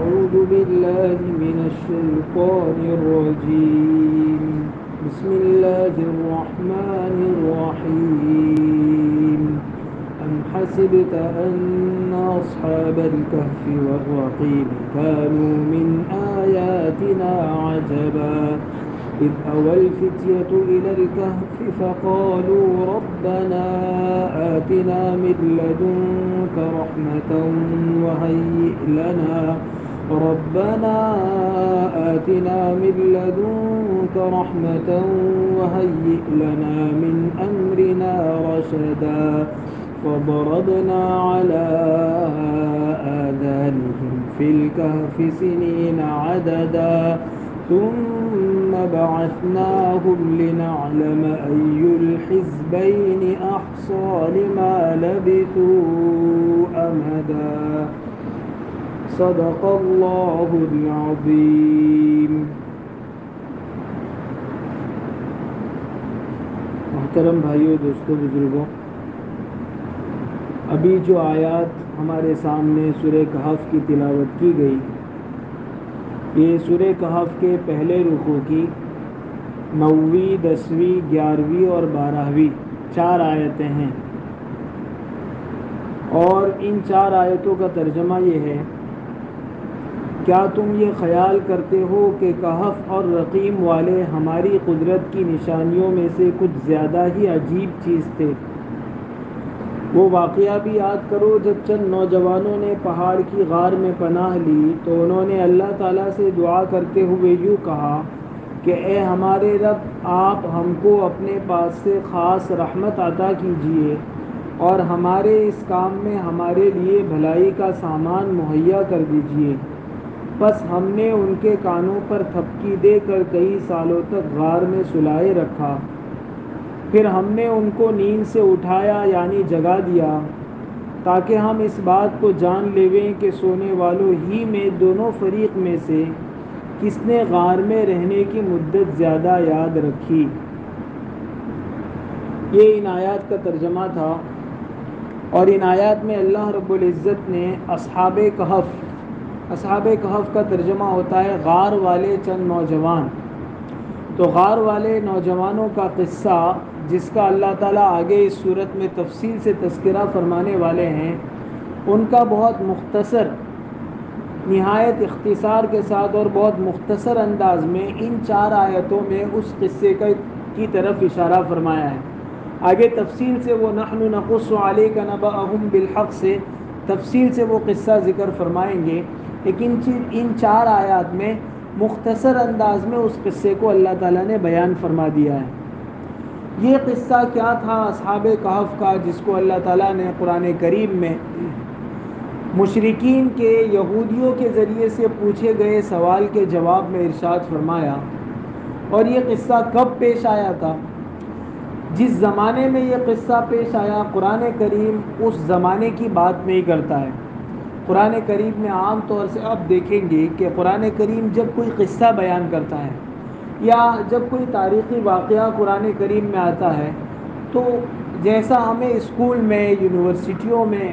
أعوذ بالله من الشيطان الرجيم. بسم الله الرحمن الرحيم. أم حسبت أن أصحاب الكهف والرقيم كانوا من آياتنا عجبا إذ أوى الفتية إلى الكهف فقالوا ربنا آتنا من لدنك رحمة وهيئ لنا من أمرنا رشدا فضربنا على آذانهم في الكهف سنين عددا ثم بعثناهم لنعلم أي الحزبين أحصى لما لبثوا أمدا. صدق اللہ العظیم. محترم بھائیوں، دوستوں، بزرگوں، ابھی جو آیات ہمارے سامنے سورہ کہف کی تلاوت کی گئی، یہ سورہ کہف کے پہلے رکوع کی 9ویں، 10ویں، 11ویں اور 12ویں 4 آیتیں ہیں، اور ان 4 آیتوں کا ترجمہ یہ ہے: کیا تم یہ خیال کرتے ہو کہ کہف اور رقیم والے ہماری قدرت کی نشانیوں میں سے کچھ زیادہ ہی عجیب چیز تھے؟ وہ واقعہ بھی یاد کرو جب چند نوجوانوں نے پہاڑ کی غار میں پناہ لی تو انہوں نے اللہ تعالیٰ سے دعا کرتے ہوئے یوں کہا کہ اے ہمارے رب، آپ ہم کو اپنے پاس سے خاص رحمت عطا کیجیے اور ہمارے اس کام میں ہمارے لیے بھلائی کا سامان مہیا کر دیجیے۔ بس ہم نے ان کے کانوں پر تھپکی دے کر کئی سالوں تک غار میں سلائے رکھا، پھر ہم نے ان کو نیند سے اٹھایا یعنی جگا دیا تاکہ ہم اس بات کو جان لیویں کہ سونے والوں ہی میں دونوں فریق میں سے کس نے غار میں رہنے کی مدت زیادہ یاد رکھی۔ یہ ان آیات کا ترجمہ تھا، اور ان آیات میں اللہ رب العزت نے اصحاب کہف کا ترجمہ ہوتا ہے غار والے چند نوجوان۔ تو غار والے نوجوانوں کا قصہ جس کا اللہ تعالیٰ آگے اس صورت میں تفصیل سے تذکرہ فرمانے والے ہیں، ان کا بہت مختصر، نہایت اختصار کے ساتھ اور بہت مختصر انداز میں ان 4 آیتوں میں اس قصے کی طرف اشارہ فرمایا ہے۔ آگے تفصیل سے وہ نحن نقص علیک نبأہم بالحق سے تفصیل سے وہ قصہ ذکر فرمائیں گے، لیکن ان 4 آیات میں مختصر انداز میں اس قصے کو اللہ تعالیٰ نے بیان فرما دیا ہے۔ یہ قصہ کیا تھا اصحاب کہف کا، جس کو اللہ تعالیٰ نے قرآن کریم میں مشرکین کے، یہودیوں کے ذریعے سے پوچھے گئے سوال کے جواب میں ارشاد فرمایا؟ اور یہ قصہ کب پیش آیا تھا؟ جس زمانے میں یہ قصہ پیش آیا، قرآن کریم اس زمانے کی بات نہیں کرتا ہے۔ قرآن کریم میں عام طور سے آپ دیکھیں گے کہ قرآن کریم جب کوئی قصہ بیان کرتا ہے یا جب کوئی تاریخی واقعہ قرآن کریم میں آتا ہے تو جیسا ہمیں اسکول میں، یونیورسٹیوں میں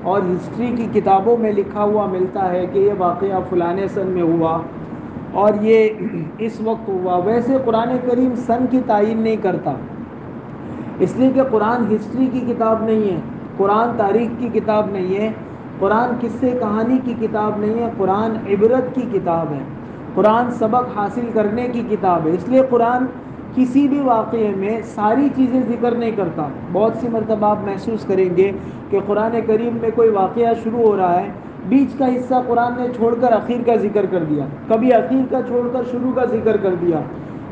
اور ہسٹری کی کتابوں میں لکھا ہوا ملتا ہے کہ یہ واقعہ فلانے سن میں ہوا اور یہ اس وقت ہوا، ویسے قرآن کریم سن کی تعین نہیں کرتا، اس لیے کہ قرآن ہسٹری کی کتاب نہیں ہے، قرآن تاریخ کی کتاب نہیں ہے، قرآن قصے کہانی کی کتاب نہیں ہے، قرآن عبرت کی کتاب ہے، قرآن سبق حاصل کرنے کی کتاب ہے۔ اس لیے قرآن کسی بھی واقعے میں ساری چیزیں ذکر نہیں کرتا۔ بہت سی مرتبہ آپ محسوس کریں گے کہ قرآن کریم میں کوئی واقعہ شروع ہو رہا ہے، بیچ کا حصہ قرآن نے چھوڑ کر اخیر کا ذکر کر دیا، کبھی اخیر کا چھوڑ کر شروع کا ذکر کر دیا۔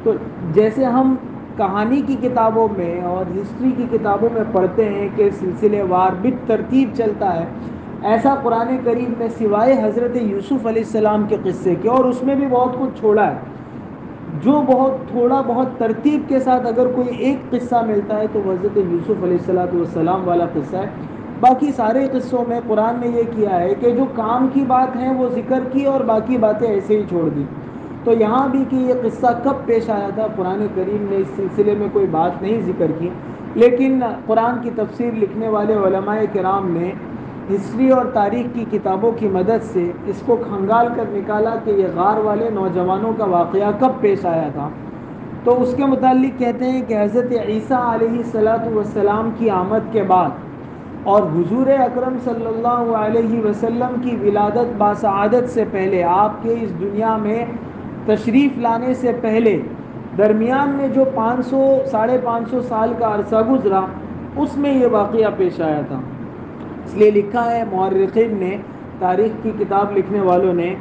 تو جیسے ہم کہانی کی کتابوں میں اور ہسٹری کی کتابوں میں پڑھتے ہیں کہ سلسلے وار بالترتیب چلتا ہے، ایسا قرآن کریم میں سوائے حضرت یوسف علیہ السلام کے قصے کے، اور اس میں بھی بہت کچھ چھوڑا ہے، جو بہت تھوڑا بہت ترتیب کے ساتھ اگر کوئی ایک قصہ ملتا ہے تو حضرت یوسف علیہ السلام والا قصہ ہے۔ باقی سارے قصوں میں قرآن نے یہ کیا ہے کہ جو کام کی بات ہے وہ ذکر کی اور باقی باتیں ایسے ہی چھوڑ دی۔ تو یہاں بھی کہ یہ قصہ کب پیش آیا تھا، قرآن کریم نے اس سلسلے میں کوئی بات نہیں ذکر کی، لیکن قرآن کی تفسیر لکھنے والے علماء کرام نے ہسٹری اور تاریخ کی کتابوں کی مدد سے اس کو کھنگال کر نکالا کہ یہ غار والے نوجوانوں کا واقعہ کب پیش آیا تھا، تو اس کے متعلق کہتے ہیں کہ حضرت عیسیٰ علیہ السلام کی آمد کے بعد اور حضور اکرم صلی اللہ علیہ وسلم کی ولادت باسعادت سے پہلے، آپ کے اس دنیا میں تشریف لانے سے پہلے درمیان میں جو 500 سال کا عرصہ گزرا، اس میں یہ واقعہ پیش آیا تھا۔ اس لیے لکھا ہے مورخین نے، تاریخ کی کتاب لکھنے والوں نے،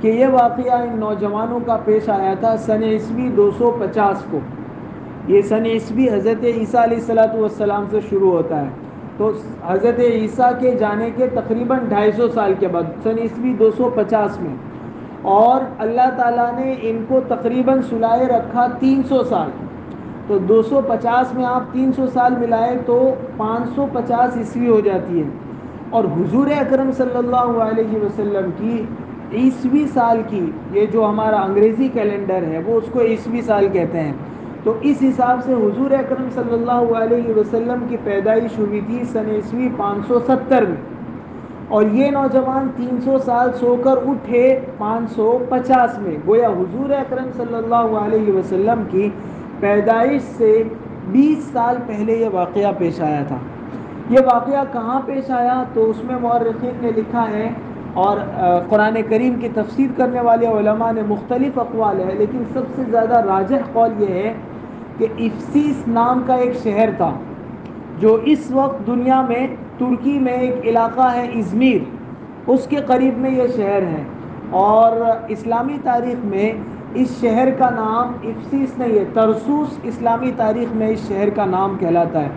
کہ یہ واقعہ ان نوجوانوں کا پیش آیا تھا سن عیسوی 250 کو۔ یہ سن عیسوی حضرت عیسیٰ علیہ السلام سے شروع ہوتا ہے، تو حضرت عیسیٰ کے جانے کے تقریباً 250 سال کے بعد سن عیسوی 250 میں، اور اللہ تعالیٰ نے ان کو تقریباً سلائے رکھا 300 سال۔ تو 250 میں آپ 300 سال ملائے تو 550 عیسوی ہو جاتی ہے، اور حضور اکرم صلی اللہ علیہ وسلم کی عیسوی سال کی، یہ جو ہمارا انگریزی کیلنڈر ہے وہ اس کو عیسوی سال کہتے ہیں، تو اس حساب سے حضور اکرم صلی اللہ علیہ وسلم کی پیدائش ہوئی تھی سن عیسوی 570 میں، اور یہ نوجوان 300 سال سو کر اٹھے 550 میں، گویا حضور اکرم صلی اللہ علیہ وسلم کی پیدائش سے 20 سال پہلے یہ واقعہ پیش آیا تھا۔ یہ واقعہ کہاں پیش آیا؟ تو اس میں مورخین نے لکھا ہے، اور قرآن کریم کی تفسیر کرنے والے علماء نے مختلف اقوال ہے، لیکن سب سے زیادہ راجح قول یہ ہے کہ افسیس نام کا ایک شہر تھا، جو اس وقت دنیا میں ترکی میں ایک علاقہ ہے ازمیر، اس کے قریب میں یہ شہر ہے، اور اسلامی تاریخ میں اس شہر کا نام افسیس نہیں ہے، ترسوس اسلامی تاریخ میں اس شہر کا نام کہلاتا ہے،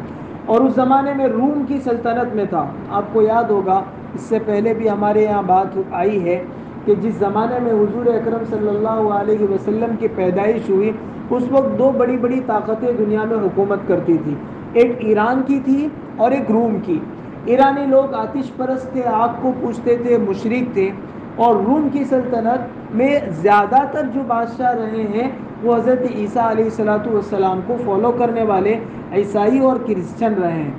اور اس زمانے میں روم کی سلطنت میں تھا۔ آپ کو یاد ہوگا اس سے پہلے بھی ہمارے یہاں بات آئی ہے کہ جس زمانے میں حضور اکرم صلی اللہ علیہ وسلم کی پیدائش ہوئی، اس وقت دو بڑی بڑی طاقتیں دنیا میں حکومت کرتی تھی، ایک ایران کی تھی اور ایک روم کی۔ ایرانی لوگ آتش پرست تھے، آگ کو پوجتے تھے، مشرک تھے، اور روم کی سلطنت میں زیادہ تر جو بادشاہ رہے ہیں وہ حضرت عیسیٰ علیہ السلام کو فالو کرنے والے عیسائی اور کرسچن رہے ہیں۔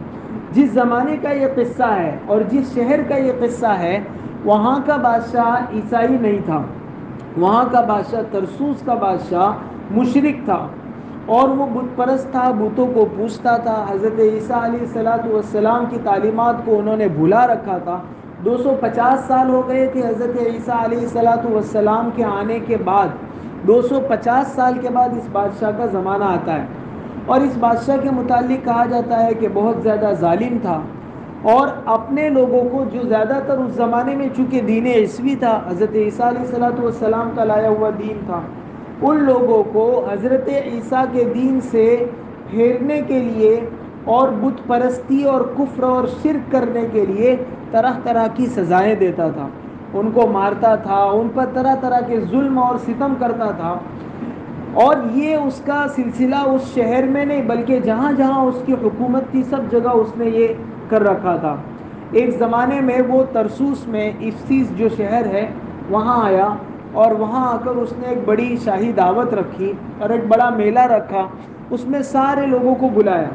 جس زمانے کا یہ قصہ ہے اور جس شہر کا یہ قصہ ہے، وہاں کا بادشاہ عیسائی نہیں تھا، وہاں کا بادشاہ ترسوس کا بادشاہ مشرک تھا، اور وہ بت پرست تھا، بتوں کو پوجتا تھا۔ حضرت عیسیٰ علیہ السلام کی تعلیمات کو انہوں نے بھلا رکھا تھا۔ 250 سال ہو گئے تھے حضرت عیسیٰ علیہ السلام کے آنے کے بعد، 250 سال کے بعد اس بادشاہ کا زمانہ آتا ہے، اور اس بادشاہ کے متعلق کہا جاتا ہے کہ بہت زیادہ ظالم تھا، اور اپنے لوگوں کو، جو زیادہ تر اس زمانے میں چونکہ دین عیسوی تھا، حضرت عیسیٰ علیہ السلام کا لایا ہوا دین تھا، ان لوگوں کو حضرت عیسیٰ کے دین سے پھیرنے کے لیے اور بت پرستی اور کفر اور شرک کرنے کے لیے طرح طرح کی سزائیں دیتا تھا، ان کو مارتا تھا، ان پر طرح طرح کے ظلم اور ستم کرتا تھا، اور یہ اس کا سلسلہ اس شہر میں نہیں بلکہ جہاں جہاں اس کی حکومت تھی سب جگہ اس نے یہ کر رکھا تھا۔ ایک زمانے میں وہ ترسوس میں افسیس جو شہر ہے وہاں آیا، اور وہاں آ کر اس نے ایک بڑی شاہی دعوت رکھی اور ایک بڑا میلہ رکھا، اس میں سارے لوگوں کو بلایا،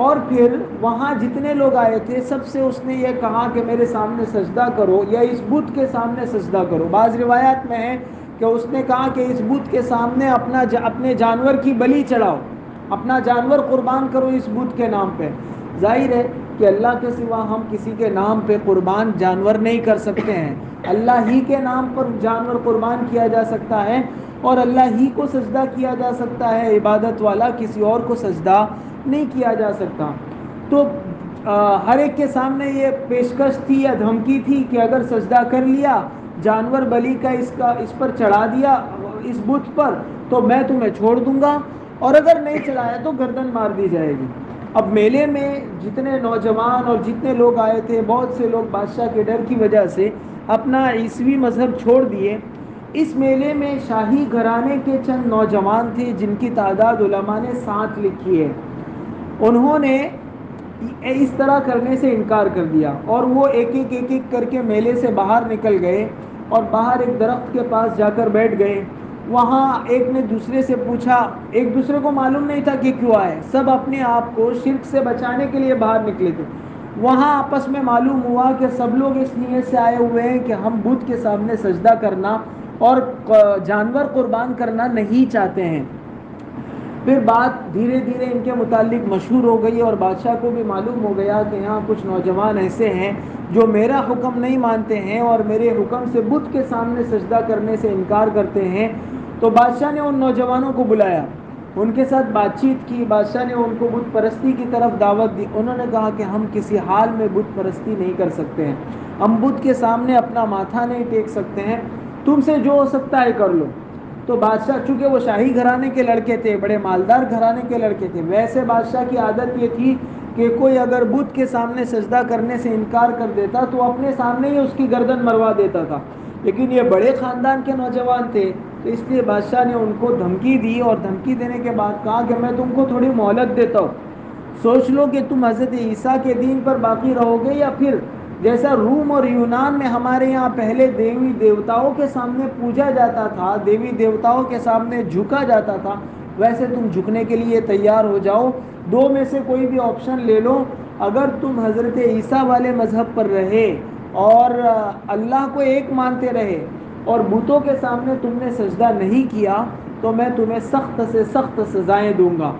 اور پھر وہاں جتنے لوگ آئے تھے سب سے اس نے یہ کہا کہ میرے سامنے سجدہ کرو یا اس بت کے سامنے سجدہ کرو۔ بعض روایات میں ہے کہ اس نے کہا کہ اس بت کے سامنے اپنے جانور کی بلی چڑھاؤ، اپنا جانور قربان کرو اس بت کے نام پہ۔ ظاہر ہے کہ اللہ کے سوا ہم کسی کے نام پہ قربان جانور نہیں کر سکتے ہیں، اللہ ہی کے نام پر جانور قربان کیا جا سکتا ہے، اور اللہ ہی کو سجدہ کیا جا سکتا ہے، عبادت والا کسی اور کو سجدہ نہیں کیا جا سکتا۔ تو ہر ایک کے سامنے یہ پیشکش تھی یا دھمکی تھی کہ اگر سجدہ کر لیا، جانور بلی کا اس پر چڑھا دیا اس بت پر، تو میں تمہیں چھوڑ دوں گا، اور اگر نہیں چڑھایا تو گردن مار دی جائے گی۔ اب میلے میں جتنے نوجوان اور جتنے لوگ آئے تھے، بہت سے لوگ بادشاہ کے ڈر کی وجہ سے اپنا عیسوی مذہب چھوڑ دیے۔ اس میلے میں شاہی گھرانے کے چند نوجوان تھے جن کی تعداد علماء نے 7 لکھی ہے، انہوں نے اس طرح کرنے سے انکار کر دیا، اور وہ ایک ایک کر کے میلے سے باہر نکل گئے، اور باہر ایک درخت کے پاس جا کر بیٹھ گئے۔ وہاں ایک نے دوسرے سے پوچھا، ایک دوسرے کو معلوم نہیں تھا کہ کیوں آئے، سب اپنے آپ کو شرک سے بچانے کے لیے باہر نکلے تھے۔ وہاں آپس میں معلوم ہوا کہ سب لوگ اس نیت سے آئے ہوئے ہیں کہ ہم بت کے سامنے سجدہ کرنا اور جانور قربان کرنا نہیں چاہتے ہیں۔ پھر بات دھیرے دھیرے ان کے متعلق مشہور ہو گئی اور بادشاہ کو بھی معلوم ہو گیا کہ یہاں کچھ نوجوان ایسے ہیں جو میرا حکم نہیں مانتے ہیں اور میرے حکم سے بت کے سامنے سجدہ کرنے سے انکار کرتے ہیں۔ تو بادشاہ نے ان نوجوانوں کو بلایا، ان کے ساتھ بات چیت کی، بادشاہ نے ان کو بت پرستی کی طرف دعوت دی۔ انہوں نے کہا کہ ہم کسی حال میں بت پرستی نہیں کر سکتے ہیں، ہم بت کے سامنے اپنا ماتھا نہیں ٹیک سکتے ہیں، تم سے جو ہو سکتا ہے کر لو۔ تو بادشاہ، چونکہ وہ شاہی گھرانے کے لڑکے تھے، بڑے مالدار گھرانے کے لڑکے تھے، ویسے بادشاہ کی عادت یہ تھی کہ کوئی اگر بت کے سامنے سجدہ کرنے سے انکار کر دیتا تو اپنے سامنے ہی اس کی گردن مروا دیتا تھا، لیکن یہ بڑے خاندان کے نوجوان تھے تو اس لیے بادشاہ نے ان کو دھمکی دی، اور دھمکی دینے کے بعد کہا کہ میں تم کو تھوڑی مہلت دیتا ہوں، سوچ لو کہ تم حضرت عیسیٰ کے دین پر باقی رہو گے یا پھر جیسا روم اور یونان میں ہمارے یہاں پہلے دیوی دیوتاؤں کے سامنے پوجا جاتا تھا، دیوی دیوتاؤں کے سامنے جھکا جاتا تھا، ویسے تم جھکنے کے لیے تیار ہو جاؤ، دو میں سے کوئی بھی آپشن لے لو۔ اگر تم حضرت عیسیٰ والے مذہب پر رہے اور اللہ کو ایک مانتے رہے اور بتوں کے سامنے تم نے سجدہ نہیں کیا تو میں تمہیں سخت سے سخت سزائیں دوں گا۔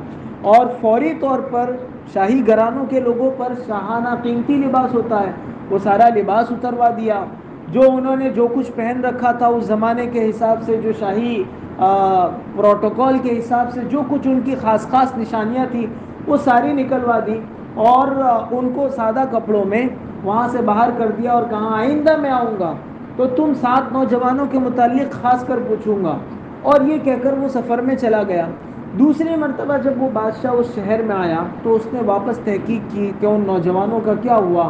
اور فوری طور پر شاہی گھرانوں کے لوگوں پر شاہانہ قیمتی لباس ہوتا ہے، وہ سارا لباس اتروا دیا، جو انہوں نے جو کچھ پہن رکھا تھا اس زمانے کے حساب سے، جو شاہی پروٹوکول کے حساب سے جو کچھ ان کی خاص خاص نشانیاں تھیں وہ ساری نکلوا دی، اور ان کو سادہ کپڑوں میں وہاں سے باہر کر دیا اور کہا آئندہ میں آؤں گا تو تم 7 نوجوانوں کے متعلق خاص کر پوچھوں گا، اور یہ کہہ کر وہ سفر میں چلا گیا۔ دوسری مرتبہ جب وہ بادشاہ اس شہر میں آیا تو اس نے واپس تحقیق کی کہ ان نوجوانوں کا کیا ہوا۔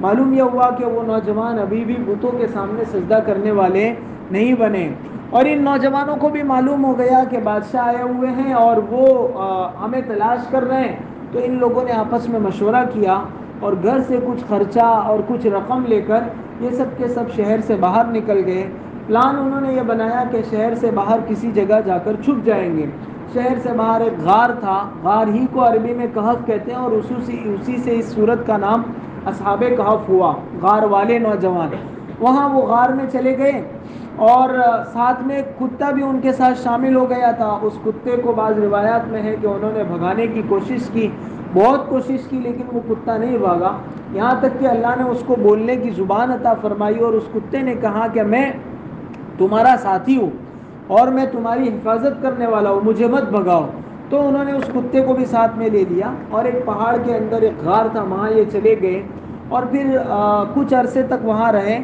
معلوم یہ ہوا کہ وہ نوجوان ابھی بھی بتوں کے سامنے سجدہ کرنے والے نہیں بنے، اور ان نوجوانوں کو بھی معلوم ہو گیا کہ بادشاہ آئے ہوئے ہیں اور وہ ہمیں تلاش کر رہے ہیں۔ تو ان لوگوں نے آپس میں مشورہ کیا اور گھر سے کچھ خرچہ اور کچھ رقم لے کر یہ سب کے سب شہر سے باہر نکل گئے۔ پلان انہوں نے یہ بنایا کہ شہر سے باہر کسی جگہ جا کر چھپ جائیں گے۔ شہر سے باہر ایک غار تھا، غار ہی کو عربی میں کہف کہتے ہیں، اور اسی سے اس سورت کا نام اصحاب کہف ہوا، غار والے نوجوان۔ وہاں وہ غار میں چلے گئے اور ساتھ میں ایک کتا بھی ان کے ساتھ شامل ہو گیا تھا۔ اس کتے کو بعض روایات میں ہے کہ انہوں نے بھگانے کی کوشش کی، بہت کوشش کی، لیکن وہ کتا نہیں بھاگا، یہاں تک کہ اللہ نے اس کو بولنے کی زبان عطا فرمائی اور اس کتے نے کہا کہ میں تمہارا ساتھی ہوں اور میں تمہاری حفاظت کرنے والا ہوں، مجھے مت بھگاؤ۔ تو انہوں نے اس کتے کو بھی ساتھ میں لے لیا اور ایک پہاڑ کے اندر ایک غار تھا، وہاں یہ چلے گئے اور پھر کچھ عرصے تک وہاں رہے۔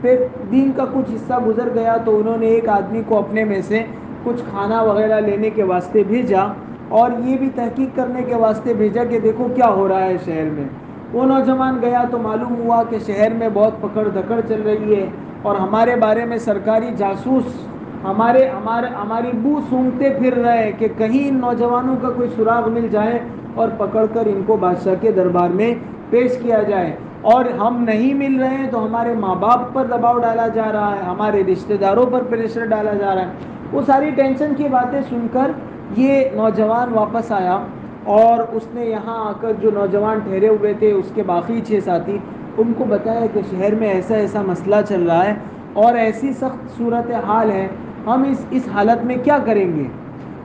پھر دین کا کچھ حصہ گزر گیا تو انہوں نے ایک آدمی کو اپنے میں سے کچھ کھانا وغیرہ لینے کے واسطے بھیجا اور یہ بھی تحقیق کرنے کے واسطے بھیجا کہ دیکھو کیا ہو رہا ہے شہر میں۔ وہ نوجوان گیا تو معلوم ہوا کہ شہر میں بہت پکڑ دھکڑ چل رہی ہے اور ہمارے بارے میں سرکاری جاسوس ہماری بو سونگھتے پھر رہے کہ کہیں ان نوجوانوں کا کوئی سراغ مل جائے اور پکڑ کر ان کو بادشاہ کے دربار میں پیش کیا جائے، اور ہم نہیں مل رہے ہیں تو ہمارے ماں باپ پر دباؤ ڈالا جا رہا ہے، ہمارے رشتہ داروں پر پریشر ڈالا جا رہا ہے۔ وہ ساری ٹینشن کی باتیں سن کر یہ نوجوان واپس آیا اور اس نے یہاں آ کر جو نوجوان ٹھہرے ہوئے تھے اس کے باقی 6 ساتھی، ان کو بتایا کہ شہر میں ایسا ایسا مسئلہ چل رہا ہے اور ایسی سخت صورت حال ہے، ہم اس حالت میں کیا کریں گے۔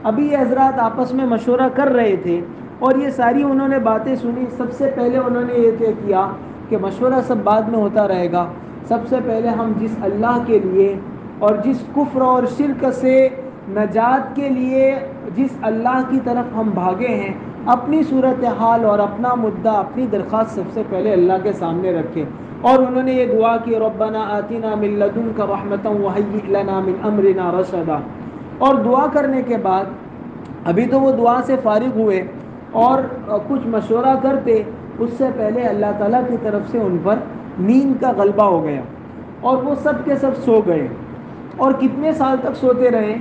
ابھی یہ حضرات آپس میں مشورہ کر رہے تھے اور یہ ساری انہوں نے باتیں سنی۔ سب سے پہلے انہوں نے یہ طے کیا کہ مشورہ سب بعد میں ہوتا رہے گا، سب سے پہلے ہم جس اللہ کے لیے اور جس کفر اور شرک سے نجات کے لیے جس اللہ کی طرف ہم بھاگے ہیں، اپنی صورتحال اور اپنا مدعا، اپنی درخواست سب سے پہلے اللہ کے سامنے رکھیں۔ اور انہوں نے یہ دعا کی ربنا آتنا من لدنک رحمتا وہیئ لنا من امرنا رشدا، اور دعا کرنے کے بعد ابھی تو وہ دعا سے فارغ ہوئے اور کچھ مشورہ کرتے، اس سے پہلے اللہ تعالیٰ کی طرف سے ان پر نیند کا غلبہ ہو گیا اور وہ سب کے سب سو گئے۔ اور کتنے سال تک سوتے رہے؟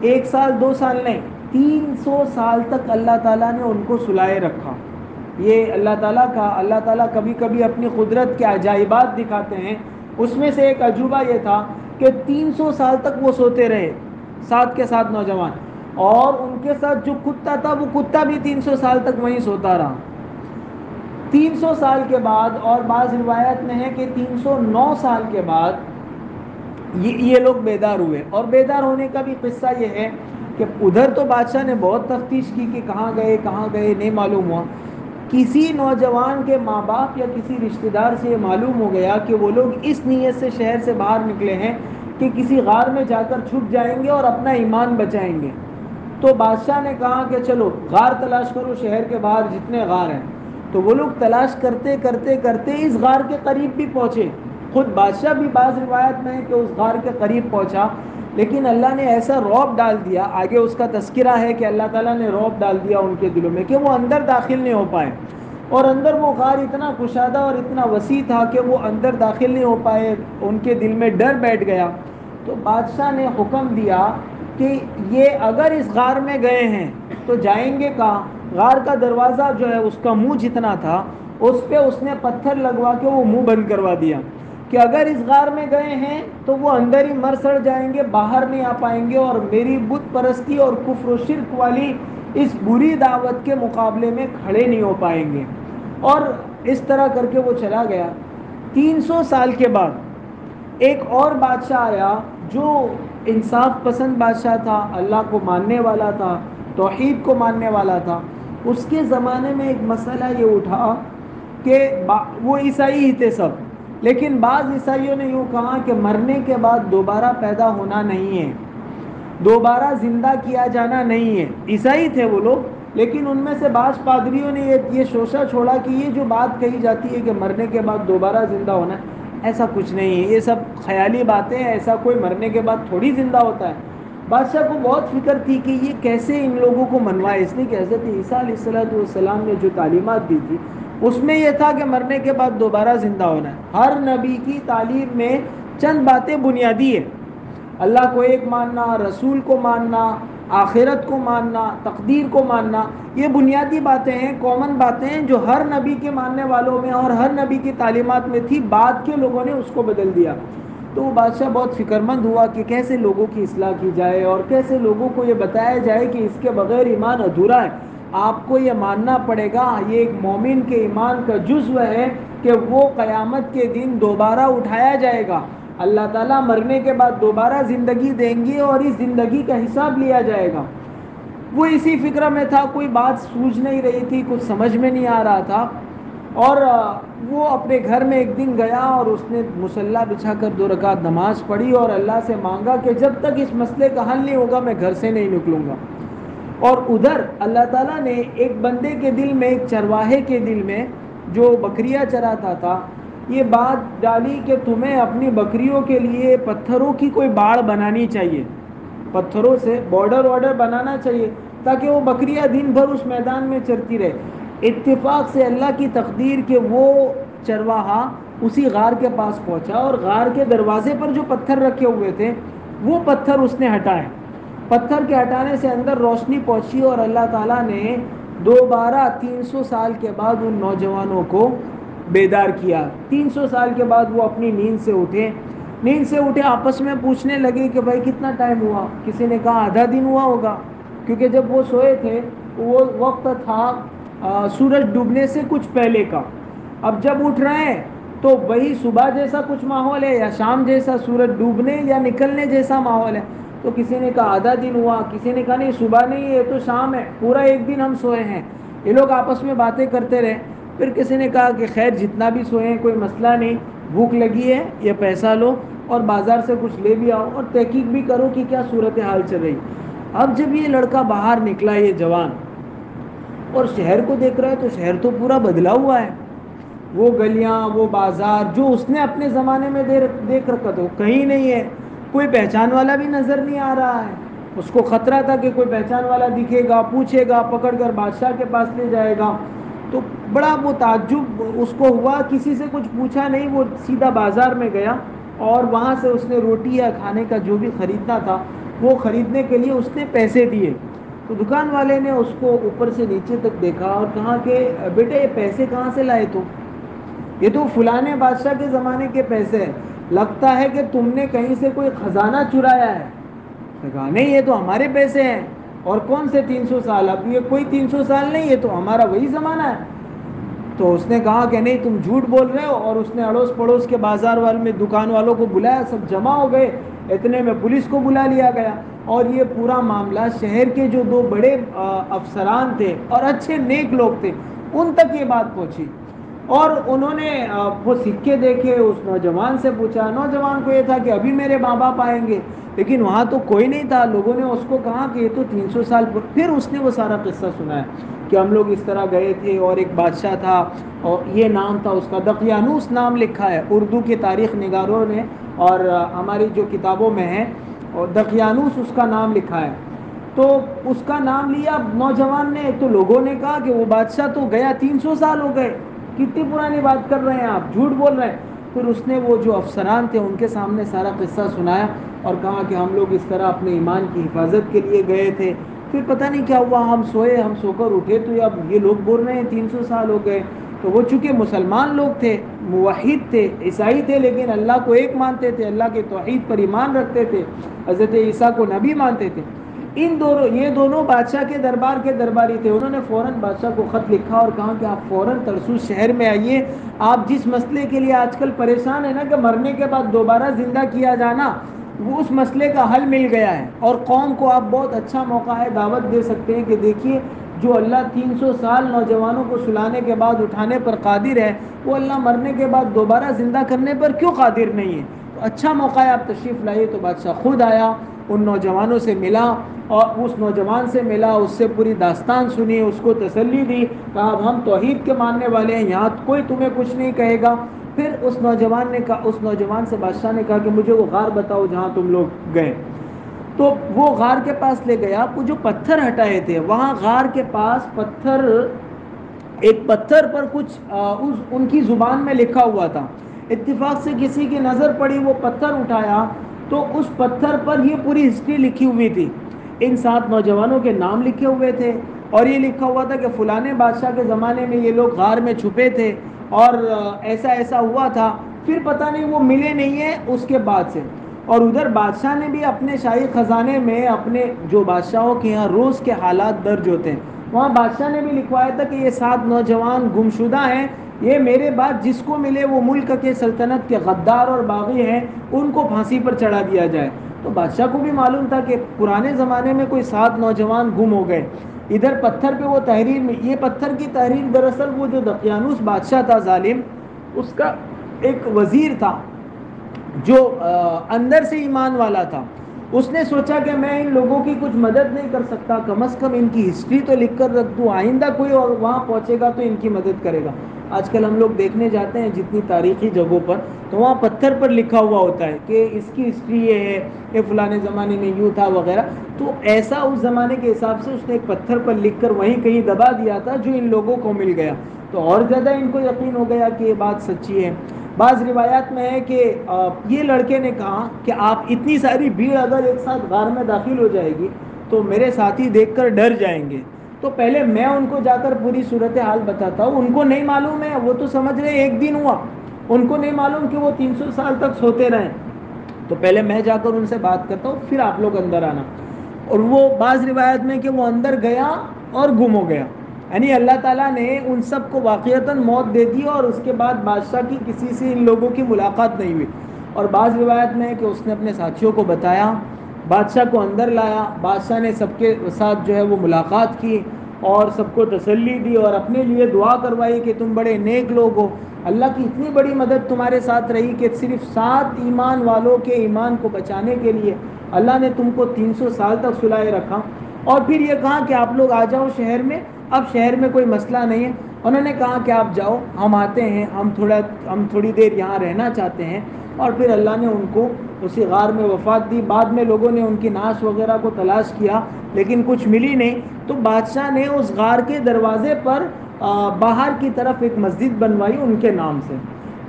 1 سال 2 سال نہیں، 300 سال تک اللہ تعالیٰ نے ان کو سلائے رکھا۔ یہ اللہ تعالیٰ کبھی کبھی اپنی قدرت کے عجائبات دکھاتے ہیں، اس میں سے ایک عجوبہ یہ تھا کہ 300 سال تک وہ سوتے رہے، 7 کے 7 نوجوان، اور ان کے ساتھ جو کتا تھا وہ کتا بھی 300 سال تک وہیں سوتا رہا۔ 300 سال کے بعد، اور بعض روایت میں ہے کہ 309 سال کے بعد یہ لوگ بیدار ہوئے. اور بیدار ہونے کا بھی قصہ یہ ہے کہ ادھر تو بادشاہ نے بہت تفتیش کی کہ کہاں گئے نہیں معلوم ہوا. کسی نوجوان کے ماں باپ یا کسی رشتہ دار سے یہ معلوم ہو گیا کہ وہ لوگ اس نیت سے شہر سے باہر نکلے ہیں کہ کسی غار میں جا کر چھپ جائیں گے اور اپنا ایمان بچائیں گے. تو بادشاہ نے کہا کہ چلو غار تلاش کرو شہر کے باہر جتنے غار ہیں. تو وہ لوگ تلاش کرتے کرتے کرتے اس غار کے قریب بھی پہنچے. خود بادشاہ بھی بعض روایت میں ہے کہ اس غار کے قریب پہنچا، لیکن اللہ نے ایسا رعب ڈال دیا، آگے اس کا تذکرہ ہے کہ اللہ تعالیٰ نے رعب ڈال دیا ان کے دلوں میں کہ وہ اندر داخل نہیں ہو پائے. اور اندر وہ غار اتنا کشادہ اور اتنا وسیع تھا کہ وہ اندر داخل نہیں ہو پائے، ان کے دل میں ڈر بیٹھ گیا. تو بادشاہ نے حکم دیا کہ یہ اگر اس غار میں گئے ہیں تو جائیں گے کہاں؟ غار کا دروازہ جو ہے اس کا منہ جتنا تھا اس پہ اس نے پتھر لگوا کے وہ منہ بند کروا دیا کہ اگر اس غار میں گئے ہیں تو وہ اندر ہی مر سڑ جائیں گے، باہر نہیں آ پائیں گے، اور میری بت پرستی اور کفر و شرک والی اس بری دعوت کے مقابلے میں کھڑے نہیں ہو پائیں گے. اور اس طرح کر کے وہ چلا گیا. 300 سال کے بعد ایک اور بادشاہ آیا جو انصاف پسند بادشاہ تھا، اللہ کو ماننے والا تھا، توحید کو ماننے والا تھا. اس کے زمانے میں ایک مسئلہ یہ اٹھا کہ وہ عیسائی ہی تھے سب، لیکن بعض عیسائیوں نے یوں کہا کہ مرنے کے بعد دوبارہ پیدا ہونا نہیں ہے، دوبارہ زندہ کیا جانا نہیں ہے. عیسائی تھے وہ لوگ، لیکن ان میں سے بعض پادریوں نے یہ شوشہ چھوڑا کہ یہ جو بات کہی جاتی ہے کہ مرنے کے بعد دوبارہ زندہ ہونا ہے، ایسا کچھ نہیں ہے، یہ سب خیالی باتیں ہیں، ایسا کوئی مرنے کے بعد تھوڑی زندہ ہوتا ہے. بادشاہ کو بہت فکر تھی کہ یہ کیسے ان لوگوں کو منوائے، اس لیے کہ حضرت عیسیٰ علیہ السلام نے جو تعلیمات دی تھی اس میں یہ تھا کہ مرنے کے بعد دوبارہ زندہ ہونا ہے. ہر نبی کی تعلیم میں چند باتیں بنیادی ہیں، اللہ کو ایک ماننا، رسول کو ماننا، آخرت کو ماننا، تقدیر کو ماننا. یہ بنیادی باتیں ہیں، کامن باتیں ہیں جو ہر نبی کے ماننے والوں میں اور ہر نبی کی تعلیمات میں تھی. بعد کے لوگوں نے اس کو بدل دیا. تو وہ بادشاہ بہت فکر مند ہوا کہ کیسے لوگوں کی اصلاح کی جائے اور کیسے لوگوں کو یہ بتایا جائے کہ اس کے بغیر ایمان ادھورا ہے، آپ کو یہ ماننا پڑے گا. یہ ایک مومن کے ایمان کا جزو ہے کہ وہ قیامت کے دن دوبارہ اٹھایا جائے گا، اللہ تعالیٰ مرنے کے بعد دوبارہ زندگی دیں گے اور اس زندگی کا حساب لیا جائے گا. وہ اسی فکر میں تھا، کوئی بات سوجھ نہیں رہی تھی، کچھ سمجھ میں نہیں آ رہا تھا. اور وہ اپنے گھر میں ایک دن گیا اور اس نے مصلی بچھا کر 2 رکعت نماز پڑھی اور اللہ سے مانگا کہ جب تک اس مسئلے کا حل نہیں ہوگا میں گھر سے نہیں نکلوں گا. اور ادھر اللہ تعالیٰ نے ایک بندے کے دل میں، ایک چرواہے کے دل میں جو بکریاں چراتا تھا، یہ بات ڈالی کہ تمہیں اپنی بکریوں کے لیے پتھروں کی کوئی باڑ بنانی چاہیے، پتھروں سے بارڈر بنانا چاہیے تاکہ وہ بکریاں دن بھر اس میدان میں چرتی رہے. اتفاق سے اللہ کی تقدیر کہ وہ چرواہا اسی غار کے پاس پہنچا اور غار کے دروازے پر جو پتھر رکھے ہوئے تھے وہ پتھر اس نے ہٹائے. پتھر کے ہٹانے سے اندر روشنی پہنچی اور اللہ تعالیٰ نے دوبارہ 300 سال کے بعد ان نوجوانوں کو بیدار کیا. 300 سال کے بعد وہ اپنی نیند سے اٹھے آپس میں پوچھنے لگے کہ بھائی کتنا ٹائم ہوا. کسی نے کہا آدھا دن ہوا ہوگا، کیونکہ جب وہ سوئے تھے وہ وقت تھا سورج ڈوبنے سے کچھ پہلے کا. اب جب اٹھ رہے ہیں تو وہی صبح جیسا کچھ ماحول ہے یا شام جیسا، سورج ڈوبنے یا نکلنے جیسا ماحول ہے. تو کسی نے کہا آدھا دن ہوا، کسی نے کہا نہیں صبح نہیں ہے تو شام ہے، پورا ایک دن ہم سوئے ہیں. یہ لوگ آپس میں باتیں کرتے رہے. پھر کسی نے کہا کہ خیر جتنا بھی سوئے ہیں کوئی مسئلہ نہیں، بھوک لگی ہے یہ پیسہ لو اور بازار سے کچھ لے بھی آؤ اور تحقیق بھی کرو کہ کیا صورتحال چل رہی. اب جب یہ لڑکا باہر نکلا، یہ جوان، اور شہر کو دیکھ رہا ہے تو شہر تو پورا بدلا ہوا ہے. وہ گلیاں، وہ بازار جو اس نے اپنے زمانے میں دیکھ رکھا تھا وہ کہیں نہیں ہے. کوئی پہچان والا بھی نظر نہیں آ رہا ہے. اس کو خطرہ تھا کہ کوئی پہچان والا دکھے گا، پوچھے گا، پکڑ کر بادشاہ کے پاس لے جائے گا. تو بڑا وہ تعجب اس کو ہوا، کسی سے کچھ پوچھا نہیں، وہ سیدھا بازار میں گیا اور وہاں سے اس نے روٹی یا کھانے کا جو بھی خریدنا تھا وہ خریدنے کے لیے اس نے پیسے دیے. تو دکان والے نے اس کو اوپر سے نیچے تک دیکھا اور کہا کہ بیٹے یہ پیسے کہاں سے لائے تم؟ یہ تو فلانے بادشاہ کے زمانے کے پیسے ہیں، لگتا ہے کہ تم نے کہیں سے کوئی خزانہ چرایا ہے. کہا نہیں یہ تو ہمارے پیسے ہیں. اور کون سے 300 سال؟ اب یہ کوئی 300 سال نہیں، یہ تو ہمارا وہی زمانہ ہے. تو اس نے کہا کہ نہیں تم جھوٹ بول رہے ہو، اور اس نے اڑوس پڑوس کے بازار والے میں دکان والوں کو بلایا، سب جمع ہو گئے، اتنے میں پولیس کو بلا لیا گیا، اور یہ پورا معاملہ شہر کے جو دو بڑے افسران تھے اور اچھے نیک لوگ تھے ان تک یہ بات پہنچی، اور انہوں نے وہ سکے دیکھے، اس نوجوان سے پوچھا، نوجوان کو یہ تھا کہ ابھی میرے ماں باپ آئیں گے، لیکن وہاں تو کوئی نہیں تھا، لوگوں نے اس کو کہا کہ یہ تو 300 سال پھر اس نے وہ سارا قصہ سنایا کہ ہم لوگ اس طرح گئے تھے اور ایک بادشاہ تھا اور یہ نام تھا اس کا، دقیانوس نام لکھا ہے اردو کے تاریخ نگاروں نے اور ہماری جو کتابوں میں ہے، اور دقیانوس اس کا نام لکھا ہے، تو اس کا نام لیا نوجوان نے، تو لوگوں نے کہا کہ وہ بادشاہ تو گیا 300 سال ہو گئے، کتنی پرانی بات کر رہے ہیں آپ، جھوٹ بول رہے ہیں۔ پھر اس نے وہ جو افسران تھے ان کے سامنے سارا قصہ سنایا اور کہا کہ ہم لوگ اس طرح اپنے ایمان کی حفاظت کے لیے گئے تھے، پھر پتہ نہیں کیا ہوا، ہم سوئے، ہم سو کر اٹھے تو اب یہ لوگ بول رہے ہیں 300 سال ہو گئے۔ تو وہ چونکہ مسلمان لوگ تھے، موحد تھے، عیسائی تھے، لیکن اللہ کو ایک مانتے تھے، اللہ کے توحید پر ایمان رکھتے تھے، حضرت عیسیٰ کو نبی مانتے تھے، یہ دونوں بادشاہ کے درباری تھے، انہوں نے فوراً بادشاہ کو خط لکھا اور کہا کہ آپ فوراً ترسوس شہر میں آئیے، آپ جس مسئلے کے لیے آج کل پریشان ہیں نا کہ مرنے کے بعد دوبارہ زندہ کیا جانا، وہ اس مسئلے کا حل مل گیا ہے، اور قوم کو آپ بہت اچھا موقع ہے، دعوت دے سکتے ہیں کہ دیکھیے جو اللہ 300 سال نوجوانوں کو سلانے کے بعد اٹھانے پر قادر ہے، وہ اللہ مرنے کے بعد دوبارہ زندہ کرنے پر کیوں قادر نہیں ہے، تو اچھا موقع ہے، آپ تشریف لائیے۔ تو بادشاہ خود آیا، ان نوجوانوں سے ملا، اور اس نوجوان سے ملا، اس سے پوری داستان سنی، اس کو تسلی دی، کہا اب ہم توحید کے ماننے والے ہیں، یہاں کوئی تمہیں کچھ نہیں کہے گا۔ پھر اس نوجوان سے بادشاہ نے کہا کہ مجھے وہ غار بتاؤ جہاں تم لوگ گئے، تو وہ غار کے پاس لے گیا، وہ جو پتھر ہٹائے تھے وہاں غار کے پاس ایک پتھر پر کچھ ان کی زبان میں لکھا ہوا تھا، اتفاق سے کسی کی نظر پڑی، وہ پتھر اٹھایا تو اس پتھر پر یہ پوری ہسٹری لکھی ہوئی تھی، ان 7 نوجوانوں کے نام لکھے ہوئے تھے، اور یہ لکھا ہوا تھا کہ فلانے بادشاہ کے زمانے میں یہ لوگ غار میں چھپے تھے اور ایسا ایسا ہوا تھا، پھر پتہ نہیں وہ ملے نہیں ہیں اس کے بعد سے۔ اور ادھر بادشاہ نے بھی اپنے شاہی خزانے میں اپنے جو بادشاہوں کے یہاں روز کے حالات درج ہوتے ہیں، وہاں بادشاہ نے بھی لکھوایا تھا کہ یہ 7 نوجوان گمشدہ ہیں، یہ میرے بعد جس کو ملے وہ ملک کے سلطنت کے غدار اور باغی ہیں، ان کو پھانسی پر چڑھا دیا جائے۔ تو بادشاہ کو بھی معلوم تھا کہ پرانے زمانے میں کوئی 7 نوجوان گم ہو گئے، ادھر پتھر پہ وہ تحریر میں، یہ پتھر کی تحریر دراصل وہ جو دقیانوس بادشاہ تھا ظالم، اس کا ایک وزیر تھا جو اندر سے ایمان والا تھا، اس نے سوچا کہ میں ان لوگوں کی کچھ مدد نہیں کر سکتا، کم از کم ان کی ہسٹری تو لکھ کر رکھ دوں، آئندہ کوئی اور وہاں پہنچے گا تو ان کی مدد کرے گا۔ آج کل ہم لوگ دیکھنے جاتے ہیں جتنی تاریخی جگہوں پر، تو وہاں پتھر پر لکھا ہوا ہوتا ہے کہ اس کی ہسٹری یہ ہے، یہ فلانے زمانے میں یوں تھا وغیرہ، تو ایسا اس زمانے کے حساب سے اس نے ایک پتھر پر لکھ کر وہیں کہیں دبا دیا تھا جو ان لوگوں کو مل گیا، تو اور زیادہ ان کو یقین ہو گیا کہ یہ بات سچی ہے۔ بعض روایات میں ہے کہ یہ لڑکے نے کہا کہ آپ اتنی ساری بھیڑ اگر ایک ساتھ غار میں داخل ہو جائے گی تو میرے ساتھی دیکھ کر ڈر جائیں گے، تو پہلے میں ان کو جا کر پوری صورتحال بتاتا ہوں، ان کو نہیں معلوم ہے، وہ تو سمجھ رہے ایک دن ہوا، ان کو نہیں معلوم کہ وہ 300 سال تک سوتے رہیں، تو پہلے میں جا کر ان سے بات کرتا ہوں، پھر آپ لوگ اندر آنا۔ اور وہ بعض روایت میں کہ وہ اندر گیا اور گم ہو گیا، یعنی اللہ تعالیٰ نے ان سب کو واقعتاً موت دے دی اور اس کے بعد بادشاہ کی کسی سے ان لوگوں کی ملاقات نہیں ہوئی۔ اور بعض روایت میں ہے کہ اس نے اپنے ساتھیوں کو بتایا، بادشاہ کو اندر لایا، بادشاہ نے سب کے ساتھ جو ہے وہ ملاقات کی اور سب کو تسلی دی اور اپنے لیے دعا کروائی کہ تم بڑے نیک لوگ ہو، اللہ کی اتنی بڑی مدد تمہارے ساتھ رہی کہ صرف 7 ایمان والوں کے ایمان کو بچانے کے لیے اللہ نے تم کو 300 سال تک سلائے رکھا۔ اور پھر یہ کہا کہ آپ لوگ آ جاؤ شہر میں، اب شہر میں کوئی مسئلہ نہیں ہے، انہوں نے کہا کہ آپ جاؤ، ہم آتے ہیں، ہم تھوڑی دیر یہاں رہنا چاہتے ہیں، اور پھر اللہ نے ان کو اسی غار میں وفات دی۔ بعد میں لوگوں نے ان کی نعش وغیرہ کو تلاش کیا لیکن کچھ ملی نہیں، تو بادشاہ نے اس غار کے دروازے پر باہر کی طرف ایک مسجد بنوائی ان کے نام سے۔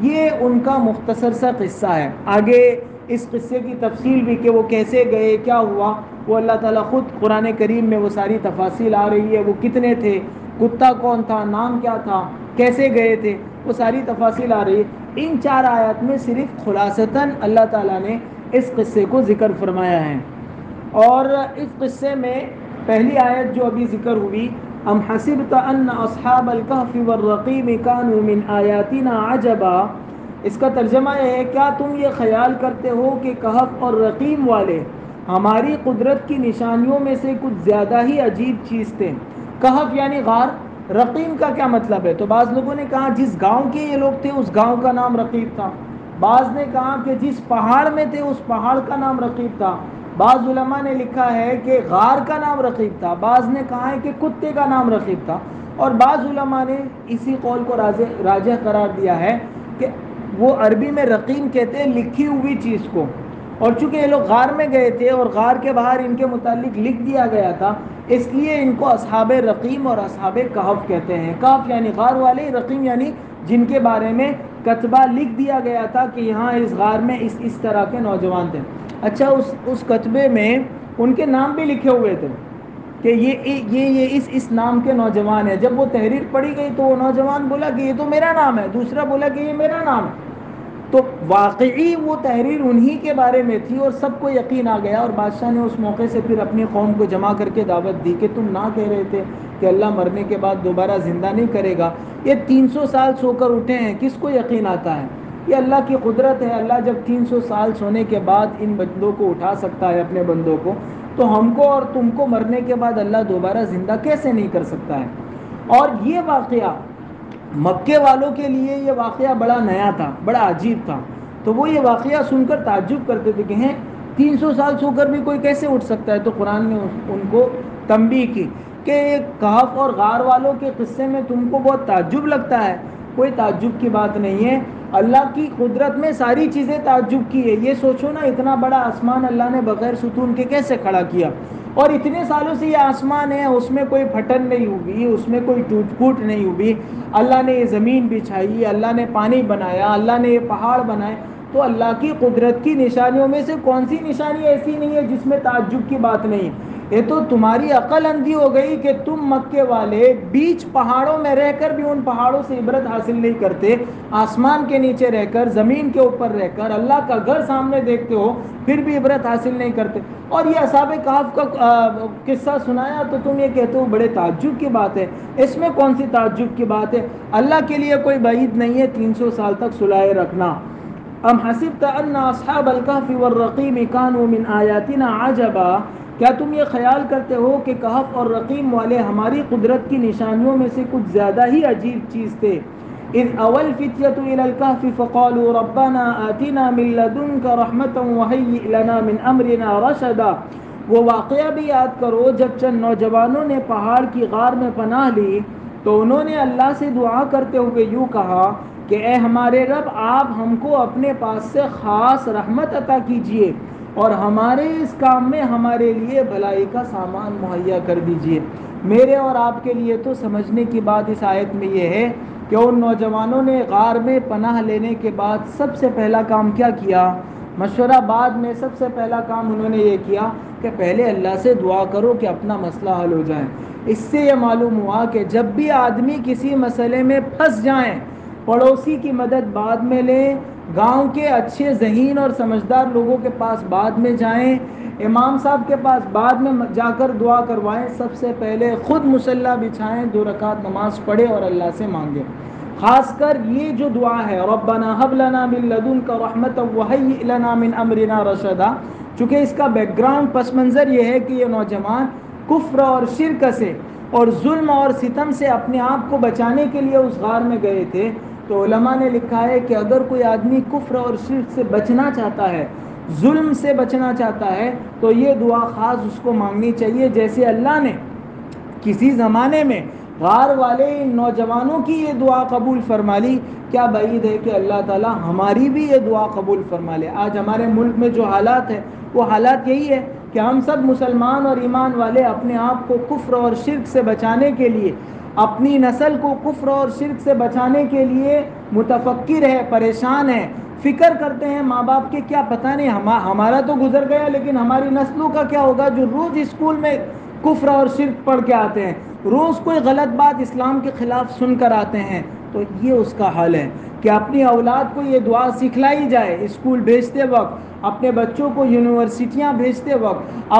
یہ ان کا مختصر سا قصہ ہے، آگے اس قصے کی تفصیل بھی کہ وہ کیسے گئے، کیا ہوا، وہ اللہ تعالیٰ خود قرآن کریم میں وہ ساری تفاصیل آ رہی ہے، وہ کتنے تھے، کتا کون تھا، نام کیا تھا، کیسے گئے تھے، وہ ساری تفاصیل آ رہی ہے۔ ان 4 آیات میں صرف خلاصتاً اللہ تعالیٰ نے اس قصے کو ذکر فرمایا ہے، اور اس قصے میں پہلی آیت جو ابھی ذکر ہوئی ام حسبت ان اصحاب الکہف والرقیم کانوا من آیاتنا عجبا، اس کا ترجمہ یہ ہے کیا تم یہ خیال کرتے ہو کہ کہف اور رقیم والے ہماری قدرت کی نشانیوں میں سے کچھ زیادہ ہی عجیب چیز تھے۔ کہف یعنی غار، رقیم کا کیا مطلب ہے؟ تو بعض لوگوں نے کہا جس گاؤں کے یہ لوگ تھے اس گاؤں کا نام رقیب تھا، بعض نے کہا کہ جس پہاڑ میں تھے اس پہاڑ کا نام رقیب تھا، بعض علماء نے لکھا ہے کہ غار کا نام رقیب تھا، بعض نے کہا ہے کہ کتے کا نام رقیب تھا، اور بعض علماء نے اسی قول کو راجح قرار دیا ہے کہ وہ عربی میں رقیم کہتے ہیں لکھی ہوئی چیز کو، اور چونکہ یہ لوگ غار میں گئے تھے اور غار کے باہر ان کے متعلق لکھ دیا گیا تھا، اس لیے ان کو اصحاب رقیم اور اصحاب کہف کہتے ہیں۔ کہف یعنی غار والے، رقیم یعنی جن کے بارے میں کتبہ لکھ دیا گیا تھا کہ یہاں اس غار میں اس طرح کے نوجوان تھے۔ اچھا اس کتبے میں ان کے نام بھی لکھے ہوئے تھے کہ یہ اس نام کے نوجوان ہیں۔ جب وہ تحریر پڑھی گئی تو وہ نوجوان بولا کہ یہ تو میرا نام ہے، دوسرا بولا کہ یہ میرا نام ہے، تو واقعی وہ تحریر انہی کے بارے میں تھی اور سب کو یقین آ گیا، اور بادشاہ نے اس موقع سے پھر اپنی قوم کو جمع کر کے دعوت دی کہ تم نہ کہہ رہے تھے کہ اللہ مرنے کے بعد دوبارہ زندہ نہیں کرے گا، یہ 300 سال سو کر اٹھے ہیں، کس کو یقین آتا ہے؟ یہ اللہ کی قدرت ہے، اللہ جب 300 سال سونے کے بعد ان بندوں کو اٹھا سکتا ہے، اپنے بندوں کو، تو ہم کو اور تم کو مرنے کے بعد اللہ دوبارہ زندہ کیسے نہیں کر سکتا ہے؟ اور یہ واقعہ مکے والوں کے لیے یہ واقعہ بڑا نیا تھا، بڑا عجیب تھا، تو وہ یہ واقعہ سن کر تعجب کرتے تھے کہ 300 سال سو کر بھی کوئی کیسے اٹھ سکتا ہے؟ تو قرآن نے ان کو تنبیہ کی کہ کہف اور غار والوں کے قصے میں تم کو بہت تعجب لگتا ہے، کوئی تعجب کی بات نہیں ہے، اللہ کی قدرت میں ساری چیزیں تعجب کی ہے۔ یہ سوچو نا اتنا بڑا آسمان اللہ نے بغیر ستون کے کیسے کھڑا کیا، اور اتنے سالوں سے یہ آسمان ہے، اس میں کوئی پھٹن نہیں ہوئی، اس میں کوئی ٹوٹ پھوٹ نہیں ہوئی، اللہ نے یہ زمین بچھائی، اللہ نے پانی بنایا، اللہ نے یہ پہاڑ بنائے، تو اللہ کی قدرت کی نشانیوں میں سے کون سی نشانی ایسی نہیں ہے جس میں تعجب کی بات نہیں ہے؟ یہ تو تمہاری عقل اندھی ہو گئی کہ تم مکے والے بیچ پہاڑوں میں رہ کر بھی ان پہاڑوں سے عبرت حاصل نہیں کرتے، آسمان کے نیچے رہ کر، زمین کے اوپر رہ کر، اللہ کا گھر سامنے دیکھتے ہو پھر بھی عبرت حاصل نہیں کرتے، اور یہ اصحاب کہف کا قصہ سنایا تو تم یہ کہتے ہو بڑے تعجب کی بات ہے۔ اس میں کون سی تعجب کی بات ہے؟ اللہ کے لیے کوئی بعید نہیں ہے 300 سال تک سلائے رکھنا۔ ام حسبت ان اصحاب الکہف والرقیم کانوا من آیاتنا عجبا، کیا تم یہ خیال کرتے ہو کہ کہف اور رقیم والے ہماری قدرت کی نشانیوں میں سے کچھ زیادہ ہی عجیب چیز تھے؟ اذ اول الفتیۃ الی الکہف فقالوا ربنا آتنا من لدنک رحمۃ وہیئ لنا من امرنا رشدا، وہ واقعہ بھی یاد کرو جب چند نوجوانوں نے پہاڑ کی غار میں پناہ لی تو انہوں نے اللہ سے دعا کرتے ہوئے یوں کہا کہ اے ہمارے رب، آپ ہم کو اپنے پاس سے خاص رحمت عطا کیجئے اور ہمارے اس کام میں ہمارے لیے بھلائی کا سامان مہیا کر دیجئے۔ میرے اور آپ کے لیے تو سمجھنے کی بات اس آیت میں یہ ہے کہ ان نوجوانوں نے غار میں پناہ لینے کے بعد سب سے پہلا کام کیا کیا؟ مشورہ بعد میں سب سے پہلا کام انہوں نے یہ کیا کہ پہلے اللہ سے دعا کرو کہ اپنا مسئلہ حل ہو جائے۔ اس سے یہ معلوم ہوا کہ جب بھی آدمی کسی مسئلے میں پھنس جائیں، پڑوسی کی مدد بعد میں لیں، گاؤں کے اچھے ذہین اور سمجھدار لوگوں کے پاس بعد میں جائیں، امام صاحب کے پاس بعد میں جا کر دعا کروائیں، سب سے پہلے خود مصلی بچھائیں، 2 رکعت نماز پڑھیں اور اللہ سے مانگیں۔ خاص کر یہ جو دعا ہے ربنا هب لنا من لدنک رحمۃ وہیئ لنا من امرنا رشدا، چونکہ اس کا بیک گراؤنڈ پس منظر یہ ہے کہ یہ نوجوان کفر اور شرک سے اور ظلم اور ستم سے اپنے آپ کو بچانے کے لیے اس غار میں گئے تھے، تو علماء نے لکھا ہے کہ اگر کوئی آدمی کفر اور شرک سے بچنا چاہتا ہے، ظلم سے بچنا چاہتا ہے، تو یہ دعا خاص اس کو مانگنی چاہیے، جیسے اللہ نے کسی زمانے میں غار والے ان نوجوانوں کی یہ دعا قبول فرما لی، کیا بعید ہے کہ اللہ تعالی ہماری بھی یہ دعا قبول فرما لے۔ آج ہمارے ملک میں جو حالات ہے وہ حالات یہی ہے کہ ہم سب مسلمان اور ایمان والے اپنے آپ کو کفر اور شرک سے بچانے کے لیے، اپنی نسل کو کفر اور شرک سے بچانے کے لیے متفکر ہے، پریشان ہے، فکر کرتے ہیں ماں باپ کے کیا پتہ نہیں ہمارا تو گزر گیا لیکن ہماری نسلوں کا کیا ہوگا، جو روز اسکول میں کفر اور شرک پڑھ کے آتے ہیں، روز کوئی غلط بات اسلام کے خلاف سن کر آتے ہیں، تو یہ اس کا حل ہے کہ اپنی اولاد کو یہ دعا سکھلائی جائے اسکول بھیجتے وقت، اپنے بچوں کو یونیورسٹیاں بھیجتے وقت،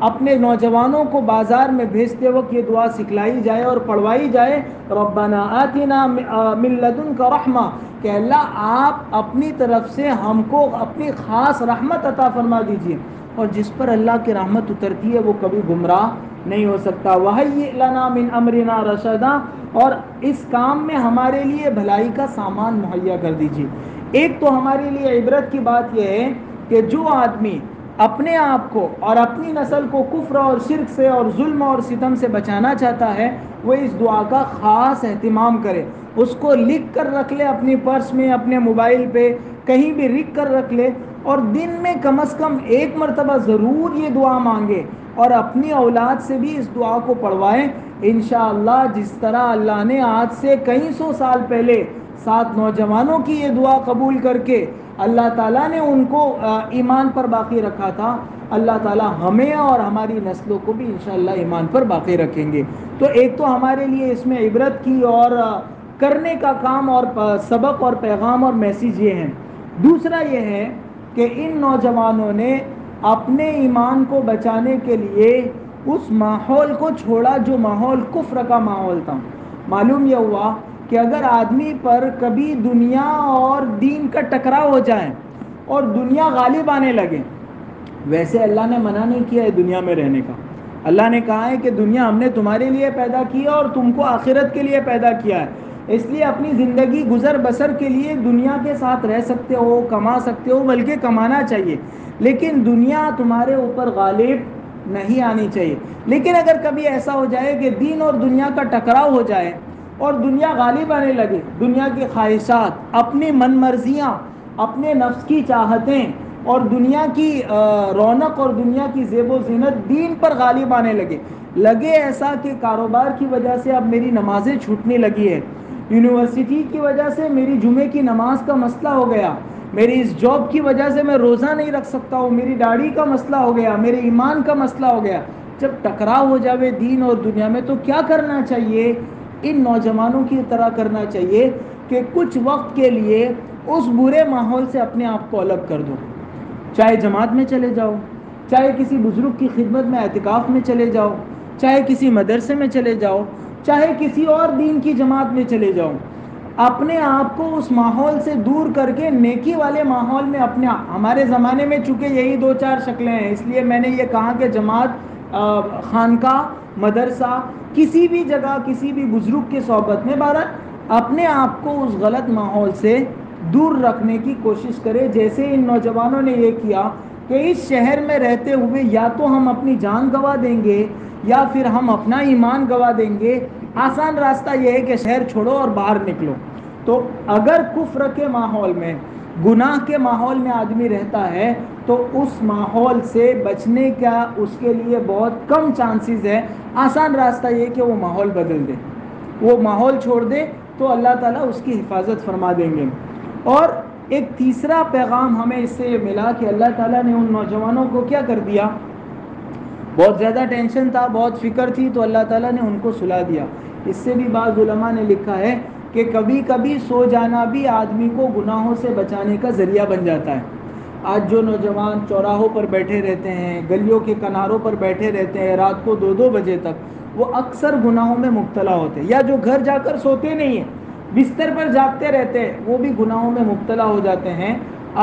اپنے نوجوانوں کو بازار میں بھیجتے وقت یہ دعا سکھلائی جائے اور پڑھوائی جائے، ربنا آتنا من لدنک رحمہ، کہ اللہ آپ اپنی طرف سے ہم کو اپنی خاص رحمت عطا فرما دیجیے، اور جس پر اللہ کی رحمت اترتی ہے وہ کبھی گمراہ نہیں ہو سکتا۔ وَهَيِّئْ لَنَا مِنْ أَمْرِنَا رَشَدًا، اور اس کام میں ہمارے لیے بھلائی کا سامان مہیا کر دیجیے۔ ایک تو ہمارے لیے عبرت کی بات یہ ہے کہ جو آدمی اپنے آپ کو اور اپنی نسل کو کفر اور شرک سے اور ظلم اور ستم سے بچانا چاہتا ہے وہ اس دعا کا خاص اہتمام کرے، اس کو لکھ کر رکھ لے اپنی پرس میں، اپنے موبائل پہ، کہیں بھی لکھ کر رکھ لے، اور دن میں کم از کم ایک مرتبہ ضرور یہ دعا مانگے اور اپنی اولاد سے بھی اس دعا کو پڑھوائیں۔ انشاءاللہ جس طرح اللہ نے آج سے کئی سو سال پہلے 7 نوجوانوں کی یہ دعا قبول کر کے اللہ تعالیٰ نے ان کو ایمان پر باقی رکھا تھا، اللہ تعالیٰ ہمیں اور ہماری نسلوں کو بھی انشاءاللہ ایمان پر باقی رکھیں گے۔ تو ایک تو ہمارے لیے اس میں عبرت کی اور کرنے کا کام اور سبق اور پیغام اور میسیج یہ ہیں۔ دوسرا یہ ہے کہ ان نوجوانوں نے اپنے ایمان کو بچانے کے لیے اس ماحول کو چھوڑا جو ماحول کفر کا ماحول تھا۔ معلوم یہ ہوا کہ اگر آدمی پر کبھی دنیا اور دین کا ٹکراؤ ہو جائے اور دنیا غالب آنے لگے، ویسے اللہ نے منع نہیں کیا ہے دنیا میں رہنے کا، اللہ نے کہا ہے کہ دنیا ہم نے تمہارے لیے پیدا کی ہے اور تم کو آخرت کے لیے پیدا کیا ہے، اس لیے اپنی زندگی گزر بسر کے لیے دنیا کے ساتھ رہ سکتے ہو، کما سکتے ہو، بلکہ کمانا چاہیے، لیکن دنیا تمہارے اوپر غالب نہیں آنی چاہیے۔ لیکن اگر کبھی ایسا ہو جائے کہ دین اور دنیا کا ٹکراؤ ہو جائے اور دنیا غالب آنے لگے، دنیا کی خواہشات، اپنی من مرضیاں، اپنے نفس کی چاہتیں اور دنیا کی رونق اور دنیا کی زیب و زینت دین پر غالب آنے لگے ایسا کہ کاروبار کی وجہ سے اب میری نمازیں چھوٹنے لگی ہے، یونیورسٹی کی وجہ سے میری جمعے کی نماز کا مسئلہ ہو گیا، میری اس جاب کی وجہ سے میں روزہ نہیں رکھ سکتا ہوں، میری داڑھی کا مسئلہ ہو گیا، میرے ایمان کا مسئلہ ہو گیا، جب ٹکراؤ ہو جاوے دین اور دنیا میں تو کیا کرنا چاہیے؟ ان نوجوانوں کی طرح کرنا چاہیے کہ کچھ وقت کے لیے اس برے ماحول سے اپنے آپ کو الگ کر دو، چاہے جماعت میں چلے جاؤ، چاہے کسی بزرگ کی خدمت میں اعتکاف میں چلے جاؤ، چاہے کسی مدرسے میں چلے جاؤ، چاہے کسی اور دین کی جماعت میں چلے جاؤ، اپنے آپ کو اس ماحول سے دور کر کے نیکی والے ماحول میں ہمارے زمانے میں چونکہ یہی 2-4 شکلیں ہیں، اس لیے میں نے یہ کہا کہ جماعت، خانقاہ، مدرسہ، کسی بھی جگہ کسی بھی بزرگ کی صحبت میں بہرحال اپنے آپ کو اس غلط ماحول سے دور رکھنے کی کوشش کرے، جیسے ان نوجوانوں نے یہ کیا کہ اس شہر میں رہتے ہوئے یا تو ہم اپنی جان گنوا دیں گے یا پھر ہم اپنا ایمان گنوا دیں گے، آسان راستہ یہ ہے کہ شہر چھوڑو اور باہر نکلو۔ تو اگر کفر کے ماحول میں، گناہ کے ماحول میں آدمی رہتا ہے تو اس ماحول سے بچنے کا اس کے لیے بہت کم چانسز ہے، آسان راستہ یہ کہ وہ ماحول بدل دے، وہ ماحول چھوڑ دے تو اللہ تعالیٰ اس کی حفاظت فرما دیں گے۔ اور ایک تیسرا پیغام ہمیں اس سے یہ ملا کہ اللہ تعالیٰ نے ان نوجوانوں کو کیا کر دیا، بہت زیادہ ٹینشن تھا، بہت فکر تھی، تو اللہ تعالیٰ نے ان کو سلا دیا۔ اس سے بھی بعض علماء نے لکھا ہے کہ کبھی کبھی سو جانا بھی آدمی کو گناہوں سے بچانے کا ذریعہ بن جاتا ہے۔ آج جو نوجوان چوراہوں پر بیٹھے رہتے ہیں، گلیوں کے کناروں پر بیٹھے رہتے ہیں رات کو 2-2 بجے تک، وہ اکثر گناہوں میں مبتلا ہوتے ہیں، یا جو گھر جا کر سوتے نہیں ہیں، بستر پر جاگتے رہتے ہیں، وہ بھی گناہوں میں مبتلا ہو جاتے ہیں۔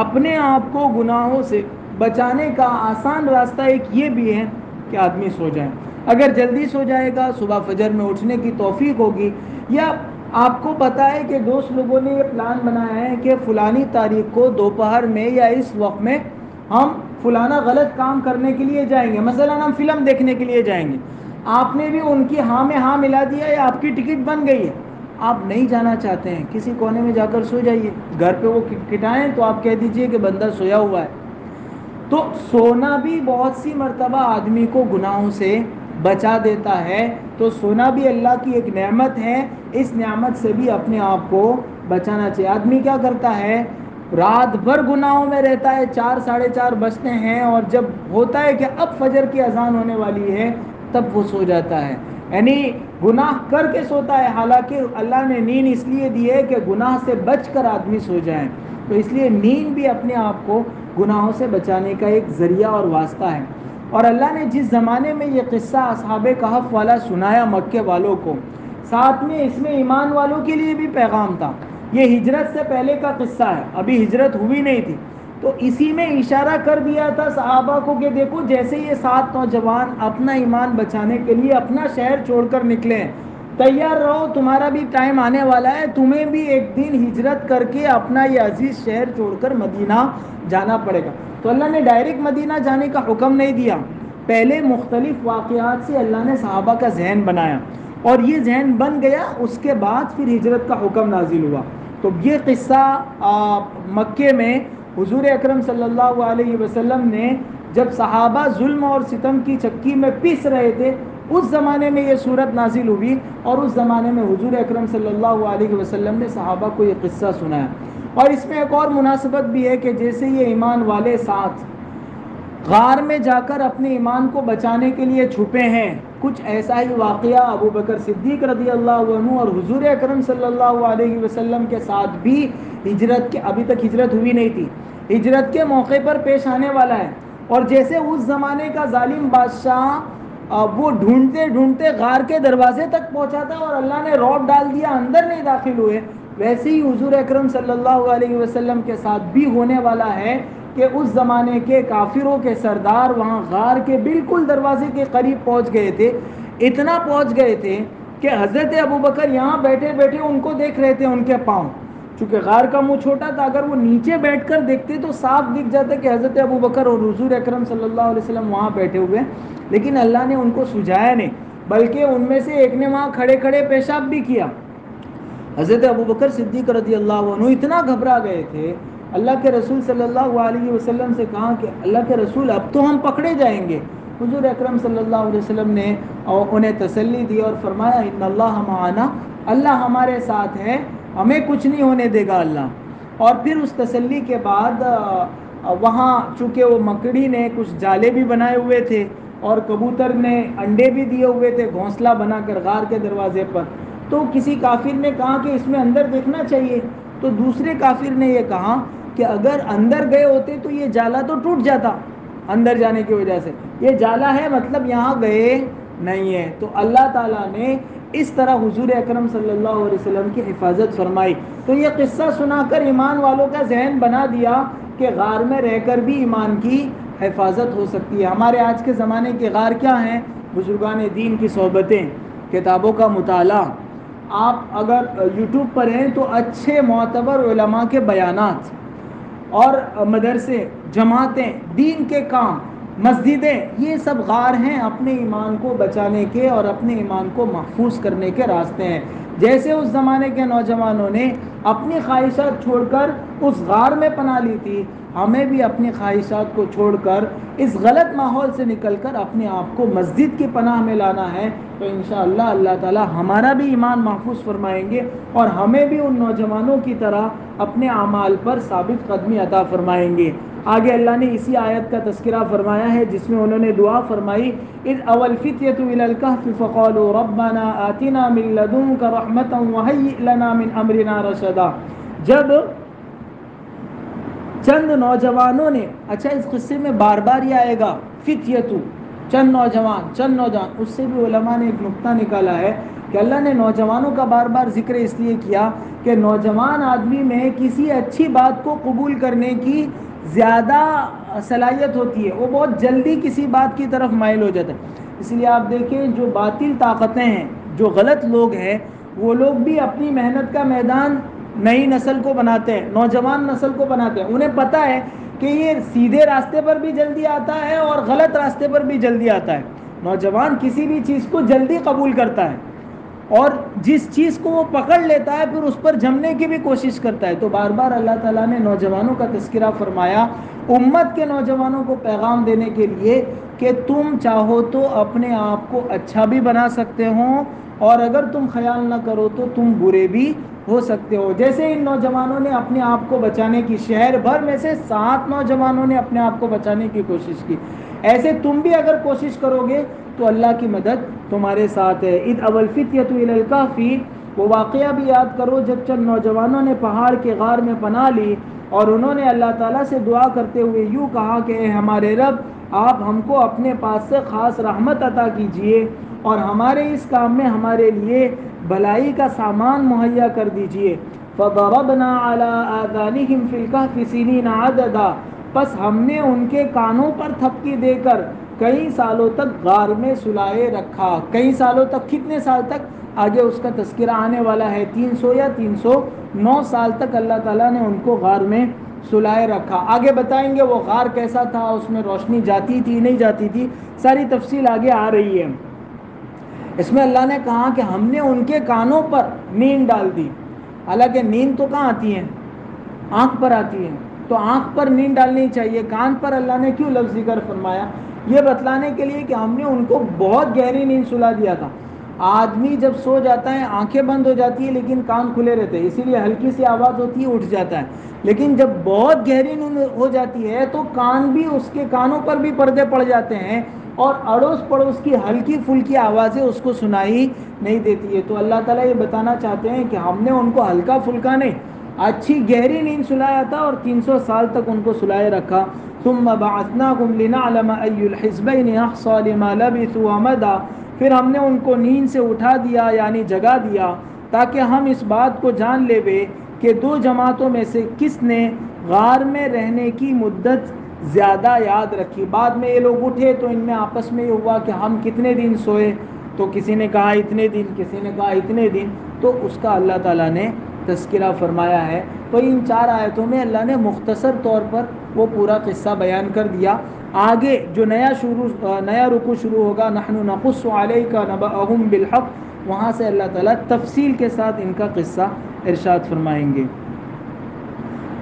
اپنے آپ کو گناہوں سے بچانے کا آسان راستہ ایک یہ بھی ہے کہ آدمی سو جائے، اگر جلدی سو جائے گا صبح فجر میں اٹھنے کی توفیق ہوگی، یا آپ کو پتہ ہے کہ دوست لوگوں نے یہ پلان بنایا ہے کہ فلانی تاریخ کو دوپہر میں یا اس وقت میں ہم فلانا غلط کام کرنے کے لیے جائیں گے، مثلا ہم فلم دیکھنے کے لیے جائیں گے، آپ نے بھی ان کی ہاں میں ہاں ملا دیا ہے، آپ کی ٹکٹ بن گئی ہے، آپ نہیں جانا چاہتے ہیں، کسی کونے میں جا کر سو جائیے، گھر پہ وہ کٹائیں تو آپ کہہ دیجئے کہ بندہ سویا ہوا ہے۔ تو سونا بھی بہت سی مرتبہ آدمی کو گناہوں سے بچا دیتا ہے، تو سونا بھی اللہ کی ایک نعمت ہے، اس نعمت سے بھی اپنے آپ کو بچانا چاہیے۔ آدمی کیا کرتا ہے، رات بھر گناہوں میں رہتا ہے، 4-4:30 بجتے ہیں، اور جب ہوتا ہے کہ اب فجر کی اذان ہونے والی ہے تب وہ سو جاتا ہے۔ یعنی گناہ کر کے سوتا ہے، حالانکہ اللہ نے نیند اس لیے دی ہے کہ گناہ سے بچ کر آدمی سو جائے، تو اس لیے نیند بھی اپنے آپ کو گناہوں سے بچانے کا ایک ذریعہ اور واسطہ ہے۔ اور اللہ نے جس زمانے میں یہ قصہ اصحاب کہف والا سنایا مکے والوں کو، ساتھ میں اس میں ایمان والوں کے لیے بھی پیغام تھا۔ یہ ہجرت سے پہلے کا قصہ ہے، ابھی ہجرت ہوئی نہیں تھی، تو اسی میں اشارہ کر دیا تھا صحابہ کو کہ دیکھو جیسے یہ 7 نوجوان اپنا ایمان بچانے کے لیے اپنا شہر چھوڑ کر نکلے ہیں، تیار رہو، تمہارا بھی ٹائم آنے والا ہے، تمہیں بھی ایک دن ہجرت کر کے اپنا یہ عزیز شہر چھوڑ کر مدینہ جانا پڑے گا۔ تو اللہ نے ڈائریکٹ مدینہ جانے کا حکم نہیں دیا، پہلے مختلف واقعات سے اللہ نے صحابہ کا ذہن بنایا، اور یہ ذہن بن گیا، اس کے بعد پھر ہجرت کا حکم نازل ہوا۔ تو یہ قصہ مکے میں حضور اکرم صلی اللہ علیہ وسلم نے جب صحابہ ظلم اور ستم کی چکی میں پیس رہے تھے، اس زمانے میں یہ صورت نازل ہوئی، اور اس زمانے میں حضور اکرم صلی اللہ علیہ وسلم نے صحابہ کو یہ قصہ سنایا۔ اور اس میں ایک اور مناسبت بھی ہے کہ جیسے یہ ایمان والے ساتھ غار میں جا کر اپنے ایمان کو بچانے کے لیے چھپے ہیں، کچھ ایسا ہی واقعہ ابو بکر صدیق رضی اللہ عنہ اور حضور اکرم صلی اللہ علیہ وسلم کے ساتھ بھی ہجرت کے، ابھی تک ہجرت ہوئی نہیں تھی، ہجرت کے موقع پر پیش آنے والا ہے۔ اور جیسے اس زمانے کا ظالم بادشاہ وہ ڈھونڈتے ڈھونڈتے غار کے دروازے تک پہنچا تھا اور اللہ نے رعب ڈال دیا، اندر نہیں داخل ہوئے، ویسے ہی حضور اکرم صلی اللہ علیہ وسلم کے ساتھ بھی ہونے والا ہے کہ اس زمانے کے کافروں کے سردار وہاں غار کے بالکل دروازے کے قریب پہنچ گئے تھے، اتنا پہنچ گئے تھے کہ حضرت ابوبکر یہاں بیٹھے بیٹھے ان کو دیکھ رہے تھے، ان کے پاؤں، چونکہ غار کا منہ چھوٹا تھا، اگر وہ نیچے بیٹھ کر دیکھتے تو صاف دکھ جاتا کہ حضرت ابوبکر اور حضور اکرم صلی اللہ علیہ وسلم وہاں بیٹھے ہوئے، لیکن اللہ نے ان کو سجایا نہیں، بلکہ ان میں سے ایک نے وہاں کھڑے کھڑے پیشاب بھی کیا۔ حضرت ابوبکر صدیق رضی اللہ عنہ اتنا گھبرا گئے تھے، اللہ کے رسول صلی اللہ علیہ وسلم سے کہا کہ اللہ کے رسول اب تو ہم پکڑے جائیں گے۔ حضور اکرم صلی اللہ علیہ وسلم نے انہیں تسلی دی اور فرمایا ان اللہ معنا، اللہ ہمارے ساتھ ہے، ہمیں کچھ نہیں ہونے دے گا اللہ۔ اور پھر اس تسلی کے بعد وہاں چونکہ وہ مکڑی نے کچھ جالے بھی بنائے ہوئے تھے اور کبوتر نے انڈے بھی دیے ہوئے تھے گھونسلہ بنا کر غار کے دروازے پر، تو کسی کافر نے کہا کہ اس میں اندر دیکھنا چاہیے، تو دوسرے کافر نے یہ کہا کہ اگر اندر گئے ہوتے تو یہ جالا تو ٹوٹ جاتا اندر جانے کی وجہ سے، یہ جالا ہے مطلب یہاں گئے نہیں ہے۔ تو اللہ تعالیٰ نے اس طرح حضور اکرم صلی اللہ علیہ وسلم کی حفاظت فرمائی۔ تو یہ قصہ سنا کر ایمان والوں کا ذہن بنا دیا کہ غار میں رہ کر بھی ایمان کی حفاظت ہو سکتی ہے۔ ہمارے آج کے زمانے کے غار کیا ہیں؟ بزرگان دین کی صحبتیں، کتابوں کا مطالعہ، آپ اگر یوٹیوب پر ہیں تو اچھے معتبر علماء کے بیانات، اور مدرسے، جماعتیں، دین کے کام، مسجدیں، یہ سب غار ہیں اپنے ایمان کو بچانے کے اور اپنے ایمان کو محفوظ کرنے کے راستے ہیں۔ جیسے اس زمانے کے نوجوانوں نے اپنی خواہشات چھوڑ کر اس غار میں پناہ لی تھی، ہمیں بھی اپنی خواہشات کو چھوڑ کر اس غلط ماحول سے نکل کر اپنے آپ کو مسجد کی پناہ میں لانا ہے، تو انشاءاللہ اللہ تعالی ہمارا بھی ایمان محفوظ فرمائیں گے اور ہمیں بھی ان نوجوانوں کی طرح اپنے اعمال پر ثابت قدمی عطا فرمائیں گے۔ آگے اللہ نے اسی آیت کا تذکرہ فرمایا ہے جس میں انہوں نے دعا فرمائی اذ اول الفتية الى الكهف فقالوا ربنا آتنا من لدنك رحمة وهيئ لنا من امرنا رشدا۔ جب چند نوجوانوں نے، اچھا اس قصے میں بار بار یہ آئے گا فتیتو، چند نوجوان، اس سے بھی علماء نے ایک نقطہ نکالا ہے کہ اللہ نے نوجوانوں کا بار بار ذکر اس لیے کیا کہ نوجوان آدمی میں کسی اچھی بات کو قبول کرنے کی زیادہ صلاحیت ہوتی ہے، وہ بہت جلدی کسی بات کی طرف مائل ہو جاتا ہے۔ اس لیے آپ دیکھیں جو باطل طاقتیں ہیں، جو غلط لوگ ہیں، وہ لوگ بھی اپنی محنت کا میدان نئی نسل کو بناتے ہیں، نوجوان نسل کو بناتے ہیں، انہیں پتہ ہے کہ یہ سیدھے راستے پر بھی جلدی آتا ہے اور غلط راستے پر بھی جلدی آتا ہے۔ نوجوان کسی بھی چیز کو جلدی قبول کرتا ہے اور جس چیز کو وہ پکڑ لیتا ہے پھر اس پر جمنے کی بھی کوشش کرتا ہے۔ تو بار بار اللہ تعالیٰ نے نوجوانوں کا تذکرہ فرمایا امت کے نوجوانوں کو پیغام دینے کے لیے کہ تم چاہو تو اپنے آپ کو اچھا بھی بنا سکتے ہو اور اگر تم خیال نہ کرو تو تم برے بھی ہو سکتے ہو۔ جیسے ان نوجوانوں نے اپنے آپ کو بچانے کی، شہر بھر میں سے 7 نوجوانوں نے اپنے آپ کو بچانے کی کوشش کی، ایسے تم بھی اگر کوشش کرو گے تو اللہ کی مدد تمہارے ساتھ ہے۔ اذ اول فتیۃ الی الکہف، وہ واقعہ بھی یاد کرو جب چند نوجوانوں نے پہاڑ کے غار میں پناہ لی اور انہوں نے اللہ تعالیٰ سے دعا کرتے ہوئے یوں کہا کہ اے ہمارے رب، آپ ہم کو اپنے پاس سے خاص رحمت عطا کیجئے اور ہمارے اس کام میں ہمارے لیے بھلائی کا سامان مہیا کر دیجئے۔ فضربنا علی آذانہم فی الکہف سنین عددا، پس ہم نے ان کے کانوں پر تھپکی دے کر کئی سالوں تک غار میں سلائے رکھا۔ کئی سالوں تک، کتنے سال تک؟ آگے اس کا تذکرہ آنے والا ہے۔ 300 یا 309 سال تک اللہ تعالیٰ نے ان کو غار میں سلائے رکھا۔ آگے بتائیں گے وہ غار کیسا تھا، اس میں روشنی جاتی تھی نہیں جاتی تھی، ساری تفصیل آگے آ رہی ہے۔ اس میں اللہ نے کہا کہ ہم نے ان کے کانوں پر نیند ڈال دی۔ حالانکہ نیند تو کہاں آتی ہے؟ آنکھ پر آتی ہے، تو آنکھ پر نیند ڈالنی چاہیے، کان پر اللہ نے کیوں لفظ ذکر فرمایا؟ یہ بتلانے کے لیے کہ ہم نے ان کو بہت گہری نیند سلا دیا تھا۔ آدمی جب سو جاتا ہے آنکھیں بند ہو جاتی ہے لیکن کان کھلے رہتے ہیں، اسی لیے ہلکی سی آواز ہوتی ہے اٹھ جاتا ہے، لیکن جب بہت گہری نیند ہو جاتی ہے تو کان بھی، اس کے کانوں پر بھی پردے پڑ جاتے ہیں اور اڑوس پڑوس کی ہلکی پھلکی آوازیں اس کو سنائی نہیں دیتی ہے۔ تو اللہ تعالیٰ یہ بتانا چاہتے ہیں کہ ہم نے ان کو ہلکا پھلکا نہیں، اچھی گہری نیند سلایا تھا اور 300 سال تک ان کو سلائے رکھا۔ ثم بعثناکم لنعلم ای الحزبین احصی لما لبثوا امدا، پھر ہم نے ان کو نیند سے اٹھا دیا یعنی جگا دیا تاکہ ہم اس بات کو جان لے بے کہ دو جماعتوں میں سے کس نے غار میں رہنے کی مدت زیادہ یاد رکھی۔ بعد میں یہ لوگ اٹھے تو ان میں آپس میں یہ ہوا کہ ہم کتنے دن سوئے، تو کسی نے کہا اتنے دن، کسی نے کہا اتنے دن، تو اس کا اللہ تعالیٰ نے تذکرہ فرمایا ہے۔ تو ان 4 آیتوں میں اللہ نے مختصر طور پر وہ پورا قصہ بیان کر دیا۔ آگے جو نیا رکوع شروع ہوگا، نحن نقص علیک نبأہم بالحق، وہاں سے اللہ تعالیٰ تفصیل کے ساتھ ان کا قصہ ارشاد فرمائیں گے۔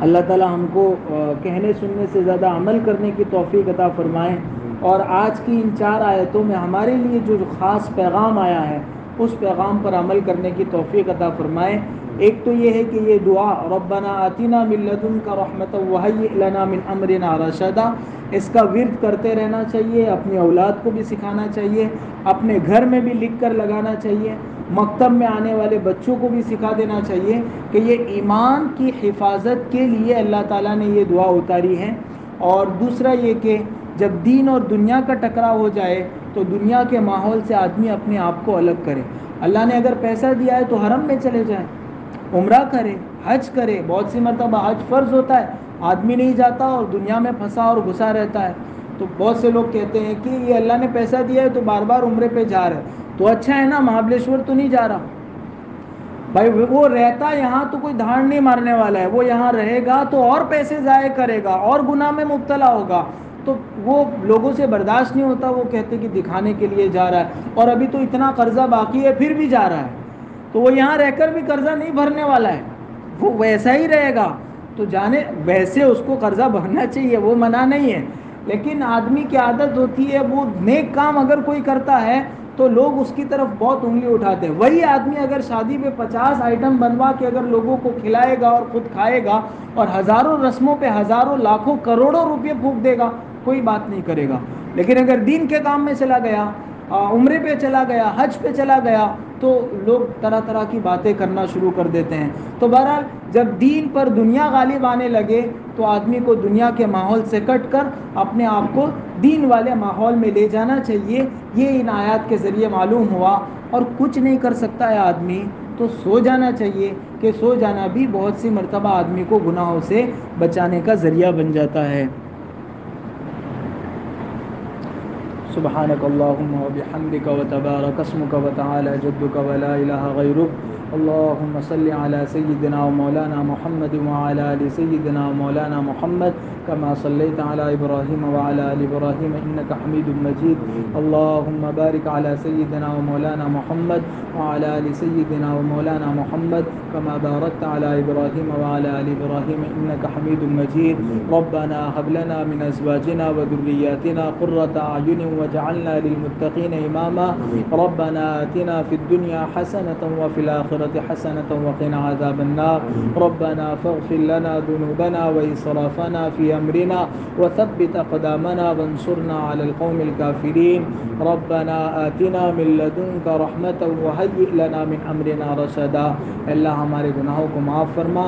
اللہ تعالیٰ ہم کو کہنے سننے سے زیادہ عمل کرنے کی توفیق عطا فرمائیں، اور آج کی ان 4 آیتوں میں ہمارے لیے جو خاص پیغام آیا ہے اس پیغام پر عمل کرنے کی توفیق عطا فرمائیں۔ ایک تو یہ ہے کہ یہ دعا ربنا آتنا من لدنک رحمۃ وہیئ لنا من امرنا رشدا، اس کا ورد کرتے رہنا چاہیے، اپنی اولاد کو بھی سکھانا چاہیے، اپنے گھر میں بھی لکھ کر لگانا چاہیے، مکتب میں آنے والے بچوں کو بھی سکھا دینا چاہیے کہ یہ ایمان کی حفاظت کے لیے اللہ تعالیٰ نے یہ دعا اتاری ہے۔ اور دوسرا یہ کہ جب دین اور دنیا کا ٹکراؤ ہو جائے تو دنیا کے ماحول سے آدمی اپنے آپ کو الگ کرے۔ اللہ نے اگر پیسہ دیا ہے تو حرم میں چلے جائیں، عمرہ کرے، حج کرے۔ بہت سی مرتبہ حج فرض ہوتا ہے، آدمی نہیں جاتا اور دنیا میں پھنسا اور گھسا رہتا ہے۔ تو بہت سے لوگ کہتے ہیں کہ یہ اللہ نے پیسہ دیا ہے تو بار بار عمرے پہ جا رہا ہے، تو اچھا ہے نا، مہابلیشور تو نہیں جا رہا بھائی، وہ رہتا یہاں تو کوئی دھاڑ نہیں مارنے والا ہے، وہ یہاں رہے گا تو اور پیسے ضائع کرے گا اور گناہ میں مبتلا ہوگا، تو وہ لوگوں سے برداشت نہیں ہوتا، وہ کہتے کہ دکھانے کے لیے جا رہا ہے اور ابھی تو اتنا قرضہ باقی ہے پھر بھی جا رہا ہے، تو وہ یہاں رہ کر بھی قرضہ نہیں بھرنے والا ہے، وہ ویسا ہی رہے گا۔ تو جانے ویسے اس کو قرضہ بھرنا چاہیے، وہ منع نہیں ہے، لیکن آدمی کی عادت ہوتی ہے وہ نیک کام اگر کوئی کرتا ہے تو لوگ اس کی طرف بہت انگلی اٹھاتے ہیں۔ وہی آدمی اگر شادی پہ 50 آئٹم بنوا کے اگر لوگوں کو کھلائے گا اور خود کھائے گا اور ہزاروں رسموں پہ ہزاروں لاکھوں کروڑوں روپے پھونک دے گا، کوئی بات نہیں کرے گا، لیکن اگر دین کے کام میں چلا گیا، عمرے پہ چلا گیا، حج پہ چلا گیا، تو لوگ طرح طرح کی باتیں کرنا شروع کر دیتے ہیں۔ تو بہرحال جب دین پر دنیا غالب آنے لگے تو آدمی کو دنیا کے ماحول سے کٹ کر اپنے آپ کو دین والے ماحول میں لے جانا چاہیے۔ یہ ان آیات کے ذریعے معلوم ہوا۔ اور کچھ نہیں کر سکتا ہے آدمی تو سو جانا چاہیے، کہ سو جانا بھی بہت سی مرتبہ آدمی کو گناہوں سے بچانے کا ذریعہ بن جاتا ہے۔ سبحانک اللہم و بحمدک و تبارک اسمک و تعالی جدک و لا الہ غیرک۔ اللہم صلی علی سیدنا و مولانا محمد وعلی آل سیدنا و مولانا محمد کما صلیت علی ابراہیم وعلی آل ابراہیم انک حمید مجید۔ اللہم بارک علی سیدنا و مولانا محمد وعلی آل سیدنا و مولانا محمد کما بارکت علی ابراہیم وعلی آل ابراہیم انک حمید مجید۔ ربنا هب لنا من ازواجنا و ذریاتنا قرۃ اعین واجعلنا للمتقین اماما۔ ربنا آتنا فی الدنیا حسنة وفی الآخرة الآخرة حسنة وقنا عذاب النار ربنا فاغفر لنا ذنوبنا وإسرافنا في أمرنا وثبت أقدامنا وانصرنا على القوم الكافرين ربنا آتنا من لدنك رحمة وهيئ لنا من أمرنا رشدا اللہ ہمارے گناہوں کو معاف فرما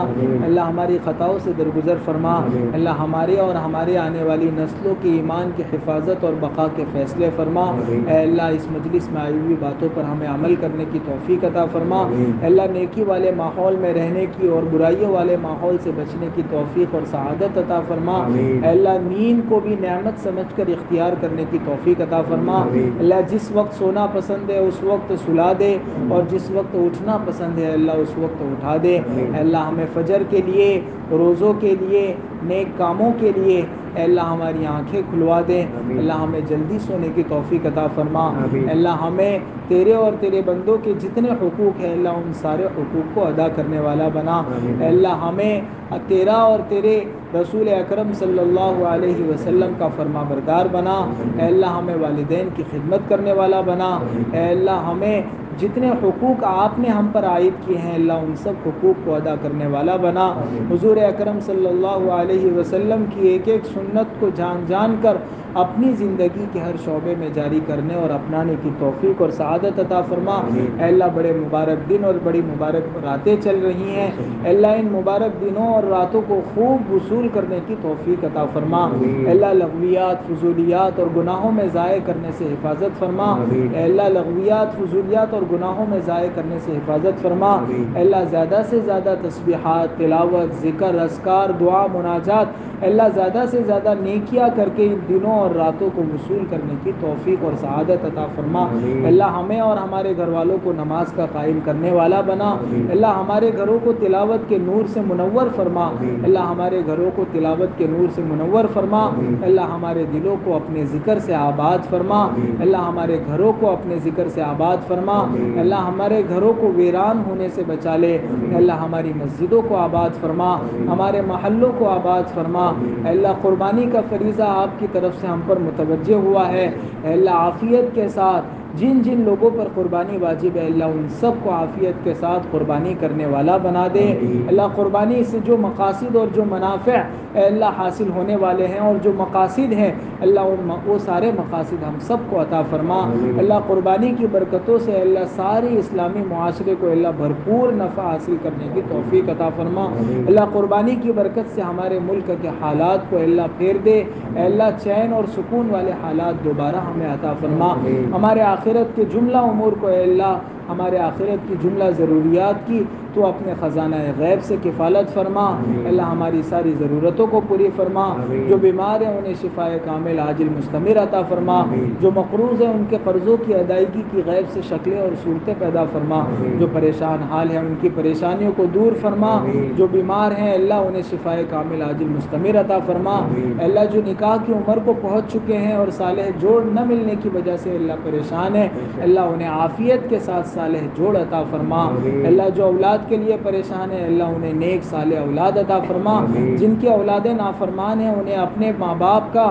اللہ ہماری خطاؤں سے درگزر فرما اللہ ہمارے اور ہمارے آنے والی نسلوں کی ایمان کی حفاظت اور بقا کے فیصلے فرما اے اللہ اس مجلس میں آئی ہوئی باتوں پر ہمیں عمل کرنے کی توفیق عطا فرما اللہ نیکی والے ماحول میں رہنے کی اور برائیوں والے ماحول سے بچنے کی توفیق اور سعادت عطا فرما اے اللہ نیند کو بھی نعمت سمجھ کر اختیار کرنے کی توفیق عطا فرما اللہ جس وقت سونا پسند ہے اس وقت سلا دے اور جس وقت اٹھنا پسند ہے اللہ اس وقت اٹھا دے اے اللہ ہمیں فجر کے لیے روزوں کے لیے نیک کاموں کے لیے اے اللہ ہماری آنکھیں کھلوا دے اللہ ہمیں جلدی سونے کی توفیق عطا فرما اللہ ہمیں تیرے اور تیرے بندوں کے جتنے حقوق ہیں اللہ ان سارے حقوق کو ادا کرنے والا بنا اے اللہ ہمیں تیرا اور تیرے رسول اکرم صلی اللہ علیہ وسلم کا فرما بردار بنا اے اللہ ہمیں والدین کی خدمت کرنے والا بنا اے اللہ ہمیں جتنے حقوق آپ نے ہم پر عائد کیے ہیں اللہ ان سب حقوق کو ادا کرنے والا بنا حضور اکرم صلی اللہ علیہ وسلم کی ایک ایک سنت کو جان جان کر اپنی زندگی کے ہر شعبے میں جاری کرنے اور اپنانے کی توفیق اور سعادت عطا فرما اے اللہ بڑے مبارک دن اور بڑی مبارک راتیں چل رہی ہیں اے اللہ ان مبارک دنوں اور راتوں کو خوب وصول کرنے کی توفیق عطا فرما اے اللہ لغویات فضولیات اور گناہوں میں ضائع کرنے سے حفاظت فرما اے اللہ لغویات فضولیات اور گناہوں میں ضائع کرنے سے حفاظت فرما اے اللہ زیادہ سے زیادہ تسبیحات تلاوت ذکر اذکار دعا مناجات اے اللہ زیادہ سے زیادہ نیکیاں کر کے ان دنوں اور راتوں کو وصول کرنے کی توفیق اور سعادت عطا فرما اللہ ہمیں اور ہمارے گھر والوں کو نماز کا قائم کرنے والا بنا اللہ ہمارے گھروں کو تلاوت کے نور سے منور فرما اللہ ہمارے گھروں کو تلاوت کے نور سے منور فرما اللہ ہمارے دلوں کو اپنے ذکر سے آباد فرما اللہ ہمارے گھروں کو اپنے ذکر سے آباد فرما اللہ ہمارے گھروں کو ویران ہونے سے بچا لے اللہ ہماری مسجدوں کو آباد فرما ہمارے محلوں کو آباد فرما اللہ قربانی کا فریضہ آپ کی طرف سے ہم پر متوجہ ہوا ہے اللہ عافیت کے ساتھ جن جن لوگوں پر قربانی واجب ہے اللہ ان سب کو عافیت کے ساتھ قربانی کرنے والا بنا دے اللہ قربانی سے جو مقاصد اور جو منافع اے اللہ حاصل ہونے والے ہیں اور جو مقاصد ہیں اللہ وہ سارے مقاصد ہم سب کو عطا فرما اللہ قربانی کی برکتوں سے اللہ سارے اسلامی معاشرے کو اللہ بھرپور نفع حاصل کرنے کی توفیق عطا فرما اللہ قربانی کی برکت سے ہمارے ملک کے حالات کو اللہ پھیر دے اے اللہ چین اور سکون والے حالات دوبارہ ہمیں عطا فرما ہمارے آخرت کے جملہ امور کو اے اللہ ہمارے آخرت کی جملہ ضروریات کی تو اپنے خزانہ غیب سے کفالت فرما اللہ ہماری ساری ضرورتوں کو پوری فرما جو بیمار ہیں انہیں شفائے کامل عاجل مستمر عطا فرما جو مقروض ہیں ان کے قرضوں کی ادائیگی کی غیب سے شکلیں اور صورتیں پیدا فرما جو پریشان حال ہیں ان کی پریشانیوں کو دور فرما جو بیمار ہیں اللہ انہیں شفائے کامل عاجل مستمر عطا فرما اللہ جو نکاح کی عمر کو پہنچ چکے ہیں اور صالح جوڑ نہ ملنے کی وجہ سے اللہ پریشان ہے اللہ انہیں عافیت کے ساتھ صالح جوڑ عطا فرما اللہ جو اولاد کے لیے پریشان ہے اللہ انہیں نیک صالح اولاد عطا فرما جن کی اولادیں نافرمان ہیں انہیں اپنے ماں باپ کا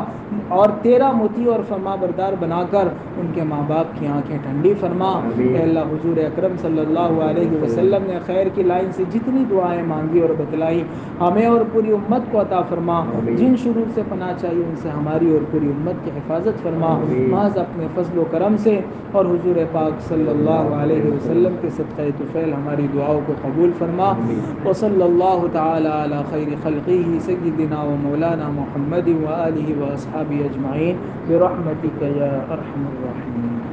اور تیرا مطیع اور فرما بردار بنا کر ان کے ماں باپ کی آنکھیں ٹھنڈی فرما اے اللہ حضور اکرم صلی اللہ علیہ وسلم نے خیر کی لائن سے جتنی دعائیں مانگی اور بتلائی ہمیں اور پوری امت کو عطا فرما جن شرور سے پناہ چاہیے ان سے ہماری اور پوری امت کی حفاظت فرما محض اپنے فضل و کرم سے اور حضور پاک صلی اللہ علیہ وسلم کے صدقہ طفیل ہماری دعاؤں کو قبول فرما وصلی اللہ تعالی علی خیر خلقہ سیدنا و مولانا محمد و آلہ و اصحابہ اجمعین برحمتک یا ارحم الراحمین.